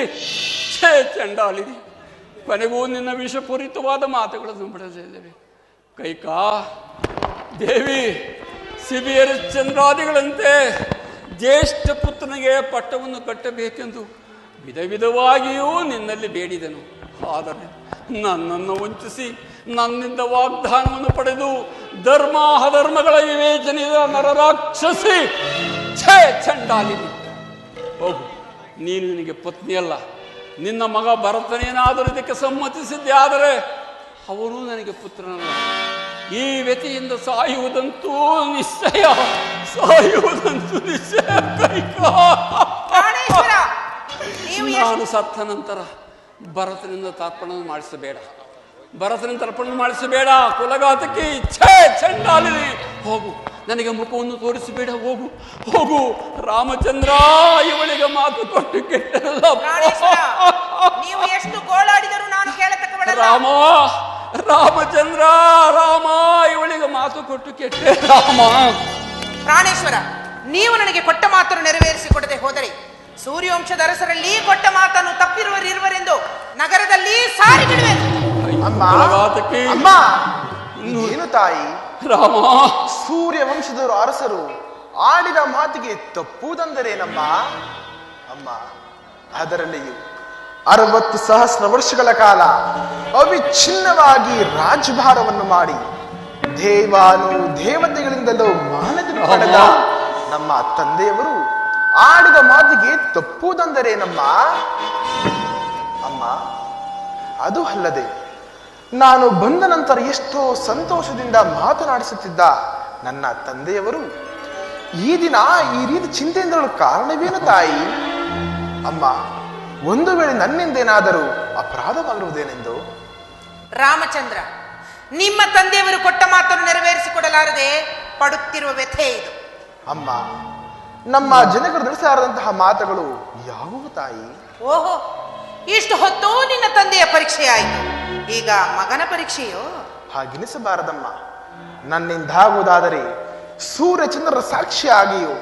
ಛೇ ಚಂಡಾಲಿನಿ, ಕೊನೆಗೂ ನಿನ್ನ ವಿಷಪೂರಿತವಾದ ಮಾತುಗಳನ್ನು ಬಿಡಲಿದ್ದೇವೆ ಕೈಕಾ. ದೇವಿ, ಸಿಬಿಯರ್ ಚಂದ್ರಾದಿಗಳಂತೆ ಜ್ಯೇಷ್ಠ ಪುತ್ರನಿಗೆ ಪಟ್ಟವನ್ನು ಕಟ್ಟಬೇಕೆಂದು ವಿಧ ವಿಧವಾಗಿಯೂ ನಿನ್ನಲ್ಲಿ ಬೇಡಿದನು. ಆದರೆ ನನ್ನನ್ನು ವಂಚಿಸಿ ನನ್ನಿಂದ ವಾಗ್ದಾನವನ್ನು ಪಡೆದು ಧರ್ಮ ಅಧರ್ಮಗಳ ವಿವೇಚನೆಯ ನರರಾಕ್ಷಸಿ ಛೇ ಚಂಡಾಲಿನಿ. ಹೋಗು, ನೀನು ನಿನಗೆ ಪತ್ನಿಯಲ್ಲ. ನಿನ್ನ ಮಗ ಭರತನೇನಾದರೂ ಇದಕ್ಕೆ ಸಮ್ಮತಿಸಿದ್ದೆ ಆದರೆ ಅವನು ನನಗೆ ಪುತ್ರನಲ್ಲ. ಈ ವ್ಯತಿಯಿಂದ ಸಾಯುವುದಂತೂ ನಿಶ್ಚಯ, ಸಾಯುವುದಂತೂ ನಿಶ್ಚಯ. ಪ್ರಾಣೇಶ್ವರ, ನೀವು ನಾನು ಸತ್ತ ನಂತರ ಭರತನಿಂದ ತರ್ಪಣ ಮಾಡಿಸಬೇಡ, ಭರತನಿಂದ ತರ್ಪಣ ಮಾಡಿಸಬೇಡ. ಕುಲಘಾತಕ್ಕೆ ಛೇ ಚಂಡಾಲಿನಿ. ಹೋಗು, ನನಗೆ ಮುಖವನ್ನು ತೋರಿಸಬೇಡ. ಹೋಗು ಹೋಗು. ರಾಮಚಂದ್ರ ಇವಳಿಗೆ ಮಾತು ಕೊಟ್ಟು ಕೆಟ್ಟಲ್ಲ. ಪ್ರಾಣೇಶ್ವರ, ನೀವು ಎಷ್ಟು ಗೋಳಾಡಿದರೂ ನಾನು ಕೇಳತಕ್ಕವಳಲ್ಲ. ರಾಮ, ರಾಮಚಂದ್ರ, ರಾಮ ಇವಳಿಗೆ ಮಾತು ಕೊಟ್ಟು ಕೆಟ್ಟೆ. ರಾಮ. ಪ್ರಾಣೇಶ್ವರ, ನೀವು ನನಗೆ ಕೊಟ್ಟ ಮಾತನ್ನು ನೆರವೇರಿಸಿಕೊಡದೆ ಹೋದರೆ ಸೂರ್ಯವಂಶದ ಅರಸರಲ್ಲಿ ಕೊಟ್ಟ ಮಾತನ್ನು ತಪ್ಪಿರುವರಿರುವರೆಂದು ನಗರದಲ್ಲಿ ಸಾರಿ ಬಿಡುವೆನು. ಅಮ್ಮ, ಕುಲಘಾತಕ್ಕೆ ಅಮ್ಮ, ಏನು ತಾಯಿ? ರಾಮ, ಸೂರ್ಯವಂಶದವರು ಅರಸರು ಆಡಿದ ಮಾತಿಗೆ ತಪ್ಪುವುದೆಂದರೇನಮ್ಮ? ಅಮ್ಮ, ಅದರಲ್ಲಿಯೂ 60 ಸಹಸ್ರ ವರ್ಷಗಳ ಕಾಲ ಅವಿಚ್ಛಿನ್ನವಾಗಿ ರಾಜ್ಯಭಾರವನ್ನು ಮಾಡಿ ದೇವಾನು ದೇವತೆಗಳಿಂದಲೂ ಮಾನವನ್ನು ಪಡೆದ ನಮ್ಮ ತಂದೆಯವರು ಆಡಿದ ಮಾತಿಗೆ ತಪ್ಪುವುದೆಂದರೇನಮ್ಮ? ಅಮ್ಮ, ಅದು ಅಲ್ಲದೆ ನಾನು ಬಂದ ನಂತರ ಎಷ್ಟೋ ಸಂತೋಷದಿಂದ ಮಾತನಾಡಿಸುತ್ತಿದ್ದ ನನ್ನ ತಂದೆಯವರು ಈ ದಿನ ಈ ರೀತಿ ಚಿಂತೆಯಿಂದ ಕಾರಣವೇನು ತಾಯಿ? ಅಮ್ಮ, ಒಂದು ವೇಳೆ ನನ್ನಿಂದೇನಾದರೂ ಅಪರಾಧವಾಗಿರುವುದೇನೆಂದು? ರಾಮಚಂದ್ರ, ನಿಮ್ಮ ತಂದೆಯವರು ಕೊಟ್ಟ ಮಾತನ್ನು ನೆರವೇರಿಸಿಕೊಡಲಾರದೆ ಪಡುತ್ತಿರುವ ವ್ಯಥೆ ಇದು. ಅಮ್ಮ, ನಮ್ಮ ಜನಗಳು ನಡೆಸಲಾರದಂತಹ ಮಾತುಗಳು ಯಾವುವು ತಾಯಿ? ಓಹೋ, ಇಷ್ಟು ಹೊತ್ತು ನಿನ್ನ ತಂದೆಯ ಪರೀಕ್ಷೆ ಆಯಿತು, ಈಗ ಮಗನ ಪರೀಕ್ಷೆಯೋ? ಹಾಗೆನಿಸಬಾರದಮ್ಮ. ನನ್ನಿಂದಾಗುವುದಾದರೆ ಸೂರ್ಯಚಂದ್ರರ ಸಾಕ್ಷಿಯಾಗಿಯೂ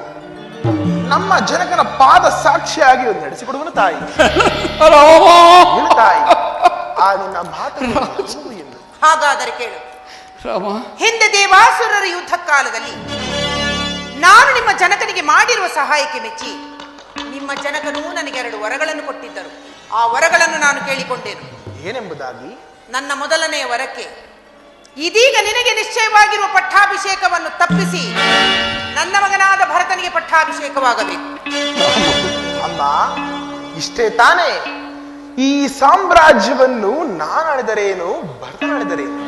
ನಮ್ಮ ಜನಕನ ಪಾದ ಸಾಕ್ಷಿಯಾಗಿಯೂ ನಡೆಸಿಕೊಡುವನು ತಾಯಿ. ಹೇಳು ತಾಯಿ, ಆ ನಿನ್ನ ಮಾತು ಎಂದು. ಹಾಗಾದರೆ ಕೇಳು. ರಾಮ, ಹಿಂದೆ ದೇವಾಸುರರ ಯುದ್ಧ ಕಾಲದಲ್ಲಿ ನಾನು ನಿಮ್ಮ ಜನಕನಿಗೆ ಮಾಡಿರುವ ಸಹಾಯಕ್ಕೆ ಮೆಚ್ಚಿ ನಿಮ್ಮ ಜನಕನು ನನಗೆ 2 ವರಗಳನ್ನು ಕೊಟ್ಟಿದ್ದರು. ಆ ವರಗಳನ್ನು ನಾನು ಕೇಳಿಕೊಂಡೇನು. ಏನೆಂಬುದಾಗಿ? ನನ್ನ ಮೊದಲನೆಯ ವರಕ್ಕೆ ಇದೀಗ ನಿನಗೆ ನಿಶ್ಚಯವಾಗಿರುವ ಪಟ್ಟಾಭಿಷೇಕವನ್ನು ತಪ್ಪಿಸಿ ನನ್ನ ಮಗನಾದ ಭರತನಿಗೆ ಪಟ್ಟಾಭಿಷೇಕವಾಗಬೇಕು. ಅಮ್ಮ, ಇಷ್ಟೇ ತಾನೇ? ಈ ಸಾಮ್ರಾಜ್ಯವನ್ನು ನಾನಾಳಿದರೇನು, ಭರತನಾಳಿದರೇನು?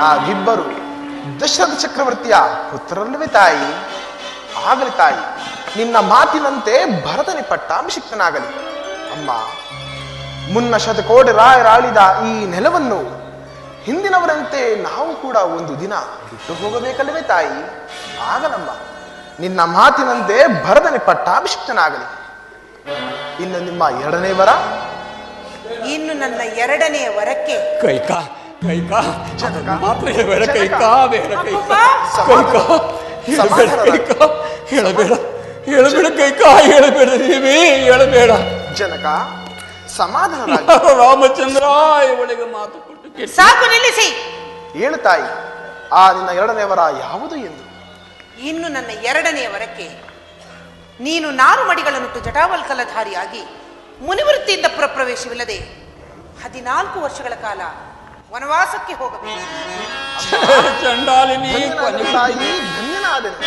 ನಾವಿಬ್ಬರು ದಶರಥ ಚಕ್ರವರ್ತಿಯ ಪುತ್ರರಲ್ಲವೇ ತಾಯಿ? ಆಗಲಿ ತಾಯಿ, ನಿನ್ನ ಮಾತಿನಂತೆ ಭರತನಿ ಪಟ್ಟಾಭಿಷಿಕ್ತನಾಗಲಿ. ಅಮ್ಮ, ಮುನ್ನ ಶತಕೋಟಿ ರಾಯರಾಳಿದ ಈ ನೆಲವನ್ನು ಹಿಂದಿನವರಂತೆ ನಾವು ಕೂಡ ಒಂದು ದಿನ ಬಿಟ್ಟು ಹೋಗಬೇಕಲ್ಲವೇ ತಾಯಿ? ಆಗಲಮ್ಮ, ನಿನ್ನ ಮಾತಿನಂತೆ ಭರತನಿ ಪಟ್ಟಾಭಿಷಿಕ್ತನಾಗಲಿ. ಇನ್ನು ನಿಮ್ಮ 2ನೇ ವರ? ಇನ್ನು ನನ್ನ 2ನೇ ವರಕ್ಕೆ ಕೈಕಾ ಕೈಕಾ ಜನಕ, ಮಾತ್ರ ಹೇಳಬೇಡ. ಕೈಕಾ ಬೇಡ. ಕೈಕಾ ಅಪ್ಪಪ್ಪ, ಕೈಕಾ ಹೇಳಬೇಡ. ಕೈಕಾ ಹೇಳಬೇಡ. ಹೇಳಬೇಡ ಕೈಕಾ, ಹೇಳಬೇಡ ದೇವಿ, ಹೇಳಬೇಡ. ಜನಕ, ಸಮಾಧಾನ. ರಾಮಚಂದ್ರ ಇವಳಿಗೆ ಮಾತು ಕೊಟ್ಟು ಕೆಟ್ಟ. ಸಾಕು, ನಿಲ್ಲಿಸಿ. ಹೇಳು ತಾಯಿ, ಆ ನಿನ್ನ 2ನೇ ವರ ಯಾವುದು ಎಂದು? ಇನ್ನು ನನ್ನ 2ನೇ ವರಕ್ಕೆ ನೀನು 4 ಮಡಿಗಳನ್ನುಟ್ಟು ಜಟಾವಲ್ಕಲಧಾರಿಯಾಗಿ ಮುನಿವೃತ್ತಿಯಿಂದ ಪ್ರವೇಶವಿಲ್ಲದೆ 14 ವರ್ಷಗಳ ಕಾಲ ವನವಾಸಕ್ಕೆ ಹೋಗಬೇಕು. ಚಂಡಾಲಿನಿ ಧನ್ಯನಾದೆನು ತಾಯಿ, ಧನ್ಯನಾದೆನು.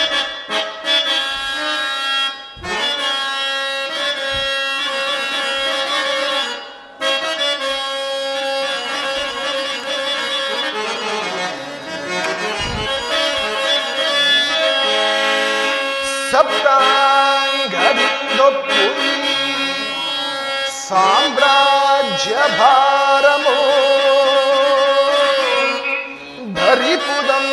ಸಪ್ತಾಂಗದಿಂದೊಪ್ಪು ಸಾಮ್ರಾಜ್ಯ ಭಾರಮೋ ಧರಿಪುದಂ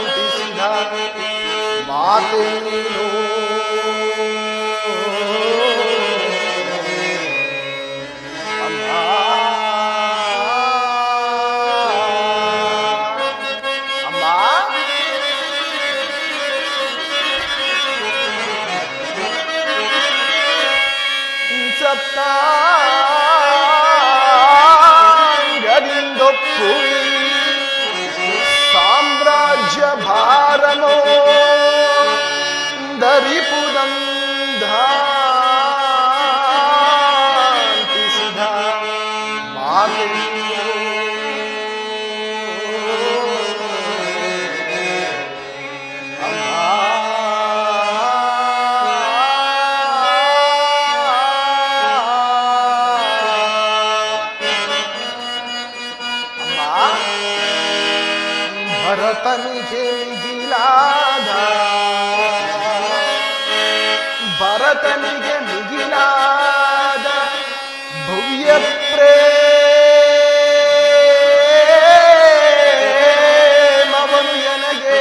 ಧಾಂತಿಸಿದ ಮಾತೇನು ಸಪ್ತಾಂಗದಿಂದೊಪ್ಪು ಸಾಮ್ರಾಜ್ಯ ಭಾರನೋ ಪರಿಪುದಂಧಾಂತಿಸಿದ ಮಾತೆಯೋ ಭರತನಿಗೆ ಮಿಗಿಲಾದ ಭವ್ಯ ಪ್ರೇಮವನು ಎನಗೆ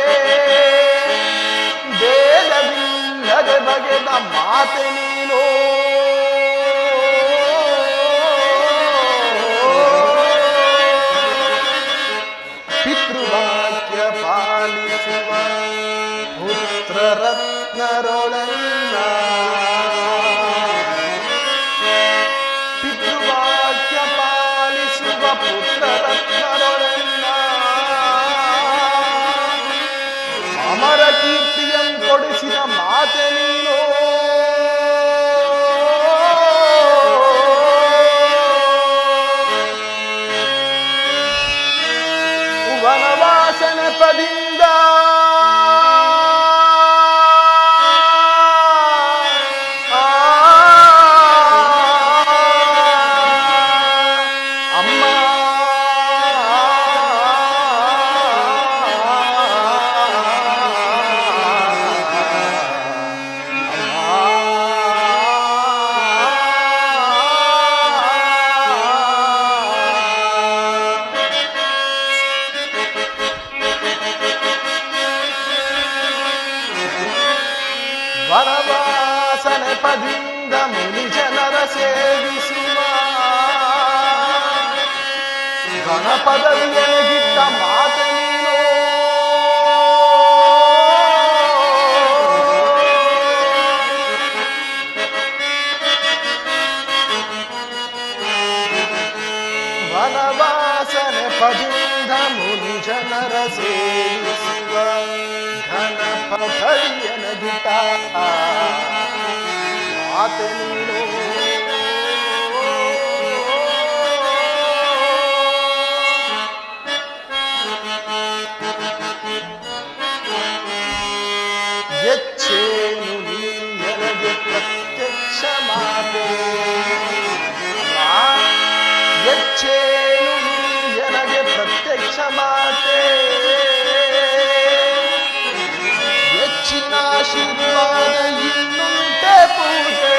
ಭೇದವಿಲ್ಲದೆ ಬಗೆದ ಮಾತೆ ನೀನು ಪಿತೃವಾಕ್ಯ ಪಾಲಿಸುವ ಪುತ್ರರತ್ನರೊಳನ್ನ ಪಿತೃವಾಕ್ಯ ಪಾಲಿಸುವ ಪುತ್ರರತ್ನರೊಳನ್ನ ಅಮರ ಕೀರ್ತಿಯನ್ನು ಕೊಡಿಸಿದ ಮಾತೆ ನೀನು ವನವಾಸನ ಪದಿಂದ ಅಮ್ಮ ವನವಾಸನ ಪದಿಂದ ಮುನಿ ಜನರ ಸೇವಿಸುವ ಗಣಪದವಿಯಗಿಟ್ಟ ಮಾತೆ ನೀನು ವನವಾಸನ ಪದಿಂದ ಮುನಿ ಜನರ ಸೇವಿಸುವ ಘನಪದವಿಯನಗಿಟ್ಟ ಮಾತೆ ನೀನು ಎಚ್ಚೇನು ನೀನಗೆ ಪ್ರತ್ಯಕ್ಷ ಮಾತೆ ಎಚ್ಚೇನು ನೀನಗೆ ಪ್ರತ್ಯಕ್ಷ ಮಾತೆ ಹೆಚ್ಚಿನ ಆಶೀರ್ವಾದ ಇನ್ನುಂಟೆ ಪೂಜೆ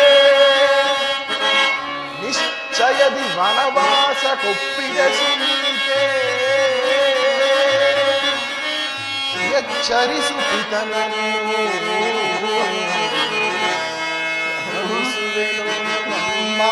ನಿಶ್ಚಯದಿ ವನವಾಸ ಕೊಪ್ಪಿದೆ ಸುನೀತೆ ಎಚ್ಚರಿಸು ಪಿತನನ್ನು ಕಳುಹಿಸುವೆನು ನಮ್ಮ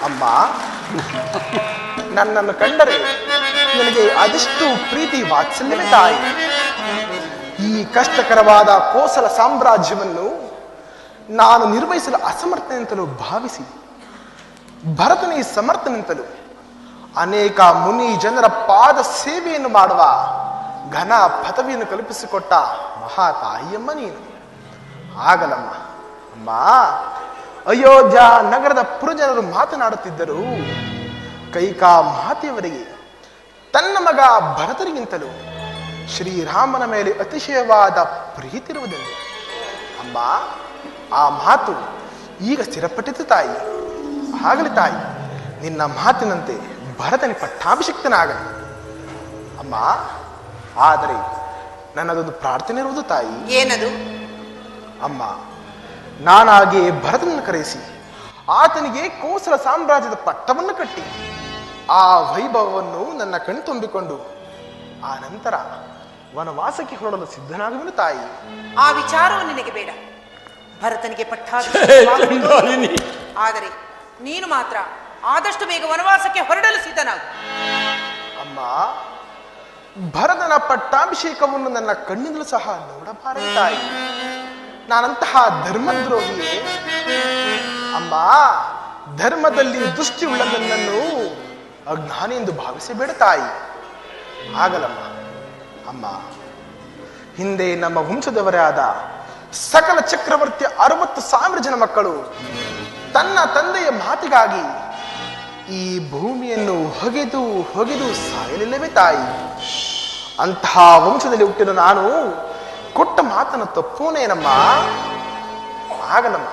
ಅಮ್ಮ ನನ್ನನ್ನು ಕಂಡರೆ ನನಗೆ ಅದೆಷ್ಟು ಪ್ರೀತಿ ವಾತ್ಸಲ್ಯವೇ ತಾಯಿ. ಈ ಕಷ್ಟಕರವಾದ ಕೋಸಲ ಸಾಮ್ರಾಜ್ಯವನ್ನು ನಾನು ನಿರ್ವಹಿಸಲು ಅಸಮರ್ಥನೆಂತಲೂ ಭಾವಿಸಿ ಭರತನೇ ಸಮರ್ಥನೆಂತಲೂ ಅನೇಕ ಮುನಿ ಜನರ ಪಾದ ಸೇವೆಯನ್ನು ಮಾಡುವ ಘನ ಪದವಿಯನ್ನು ಕಲ್ಪಿಸಿಕೊಟ್ಟ ಮಹಾತಾಯಿಯಮ್ಮ ನೀನು. ಆಗಲಮ್ಮ ಅಮ್ಮ, ಅಯೋಧ್ಯ ನಗರದ ಪುರಜನರು ಮಾತನಾಡುತ್ತಿದ್ದರು. ಕೈಕಾ ಮಾತೆಯವರಿಗೆ ತನ್ನ ಮಗ ಭರತರಿಗಿಂತಲೂ ಶ್ರೀರಾಮನ ಮೇಲೆ ಅತಿಶಯವಾದ ಪ್ರೀತಿರುವುದೆಂದು. ಅಮ್ಮ, ಆ ಮಾತು ಈಗ ಸ್ಥಿರಪಟ್ಟಿತು ತಾಯಿ. ಆಗಲಿ ತಾಯಿ, ನಿನ್ನ ಮಾತಿನಂತೆ ಭರತನಿ ಪಟ್ಟಾಭಿಷಿಕ್ತನಾಗಲಿ. ಅಮ್ಮ, ಆದರೆ ನನ್ನದೊಂದು ಪ್ರಾರ್ಥನೆ ಇರುವುದು ತಾಯಿ. ಏನದು? ಅಮ್ಮ, ನಾನಾಗೆ ಭರತನನ್ನು ಕರೆಸಿ ಆತನಿಗೆ ಕೋಸಲ ಸಾಮ್ರಾಜ್ಯದ ಪಟ್ಟವನ್ನು ಕಟ್ಟಿ ಆ ವೈಭವವನ್ನು ನನ್ನ ಕಣ್ತುಂಬಿಕೊಂಡು ಆ ನಂತರ ವನವಾಸಕ್ಕೆ ಹೊರಡಲು ಸಿದ್ಧನಾಗುವನು ತಾಯಿ. ಆ ವಿಚಾರವು ನಿನಗೆ ಬೇಡ. ಭರತನಿಗೆ ಚಂಡಾಲಿನಿ. ಆದರೆ ನೀನು ಮಾತ್ರ ಆದಷ್ಟು ಬೇಗ ವನವಾಸಕ್ಕೆ ಹೊರಡಲು ಸಿದ್ಧನಾಗು. ಅಮ್ಮ, ಭರತನ ಪಟ್ಟಾಭಿಷೇಕವನ್ನು ನನ್ನ ಕಣ್ಣಿಂದಲೂ ಸಹ ನೋಡಬಾರದು ತಾಯಿ. ನಾನಂತಹ ಧರ್ಮದ್ರೋಹಿಯೇ? ಅಮ್ಮ, ಧರ್ಮದಲ್ಲಿ ದೃಷ್ಟಿ ಉಳ್ಳ ನನ್ನನ್ನು ಅಜ್ಞಾನಿ ಎಂದು ಭಾವಿಸಬೇಡ ತಾಯಿ. ಆಗಲಮ್ಮ. ಅಮ್ಮ, ಹಿಂದೆ ನಮ್ಮ ವಂಶದವರೇ ಆದ ಸಕಲ ಚಕ್ರವರ್ತಿಯ 60,000 ಜನ ಮಕ್ಕಳು ತನ್ನ ತಂದೆಯ ಮಾತಿಗಾಗಿ ಈ ಭೂಮಿಯನ್ನು ಹೊಗೆದು ಹೊಗೆದು ಸಾಯಲಿಲ್ಲವೇ ತಾಯಿ? ಅಂತಹ ವಂಶದಲ್ಲಿ ಹುಟ್ಟಿದ ನಾನು ಕೊಟ್ಟ ಮಾತನ್ನು ತಪ್ಪೋನೇನಮ್ಮ? ಆಗಲಮ್ಮ,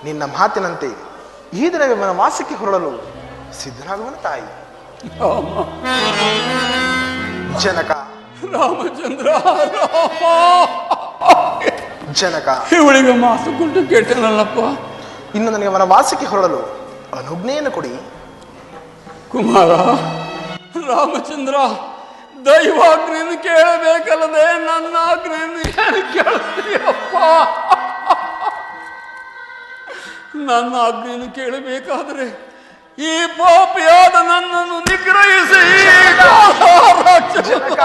ನಿನ್ನ ಮಾತಿನಂತೆ ಈ ದಿನವೇ ವನವಾಸಕ್ಕೆ ಹೊರಡಲು ಸಿದ್ಧನಾಗುವನು ತಾಯಿ. ಜನಕ, ರಾಮಚಂದ್ರ, ಜನಕ, ಇವಳಿಗೆ ಮಾತು ಕೊಟ್ಟು ಕೆಟ್ಟನಲ್ಲಪ್ಪ. ಇನ್ನು ನನಗೆ ವನವಾಸಕ್ಕೆ ಹೊರಡಲು ಅನುಜ್ಞೆಯನ್ನು ಕೊಡಿ. ಕುಮಾರ, ರಾಮಚಂದ್ರ, ದೈವಾಜ್ಞೆಯನ್ನು ಕೇಳಬೇಕಲ್ಲದೆ ನನ್ನ ಆಜ್ಞೆಯನ್ನು ಏನು ಕೇಳ್ತೀಯಪ್ಪ? ನನ್ನ ಆಜ್ಞೆಯನ್ನು ಕೇಳಬೇಕಾದರೆ ಈ ಪಾಪಿಯಾದ ನನ್ನನ್ನು ನಿಗ್ರಹಿಸಿ. ಜನಕ,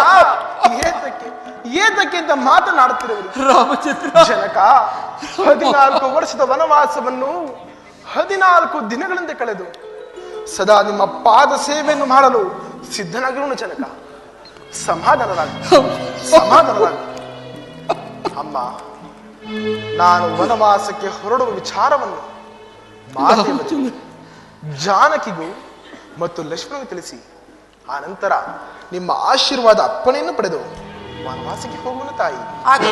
ಏತಕ್ಕೆ ಅಂತ ಮಾತನಾಡುತ್ತಿರುವುದು? ರಾಮಚಂದ್ರ, ಜನಕ, 14 ವರ್ಷದ ವನವಾಸವನ್ನು 14 ದಿನಗಳಿಂದ ಕಳೆದು ಸದಾ ನಿಮ್ಮ ಪಾದ ಸೇವೆಯನ್ನು ಮಾಡಲು ಸಿದ್ಧನಾಗಿರುವನು. ಜನಕ, ಸಮಾಧಾನರಾಗ. ಅಮ್ಮ, ನಾನು ವನವಾಸಕ್ಕೆ ಹೊರಡುವ ವಿಚಾರವನ್ನು ಮಾತೆಯವರಿಗೂ, ಜಾನಕಿಗೂ ಮತ್ತು ಲಕ್ಷ್ಮಣನಿಗೆ ತಿಳಿಸಿ ಆ ನಂತರ ನಿಮ್ಮ ಆಶೀರ್ವಾದ ಅಪ್ಪಣೆಯನ್ನು ಪಡೆದು ವನವಾಸಕ್ಕೆ ಹೋಗುವನು ತಾಯಿ. ಹಾಗೆ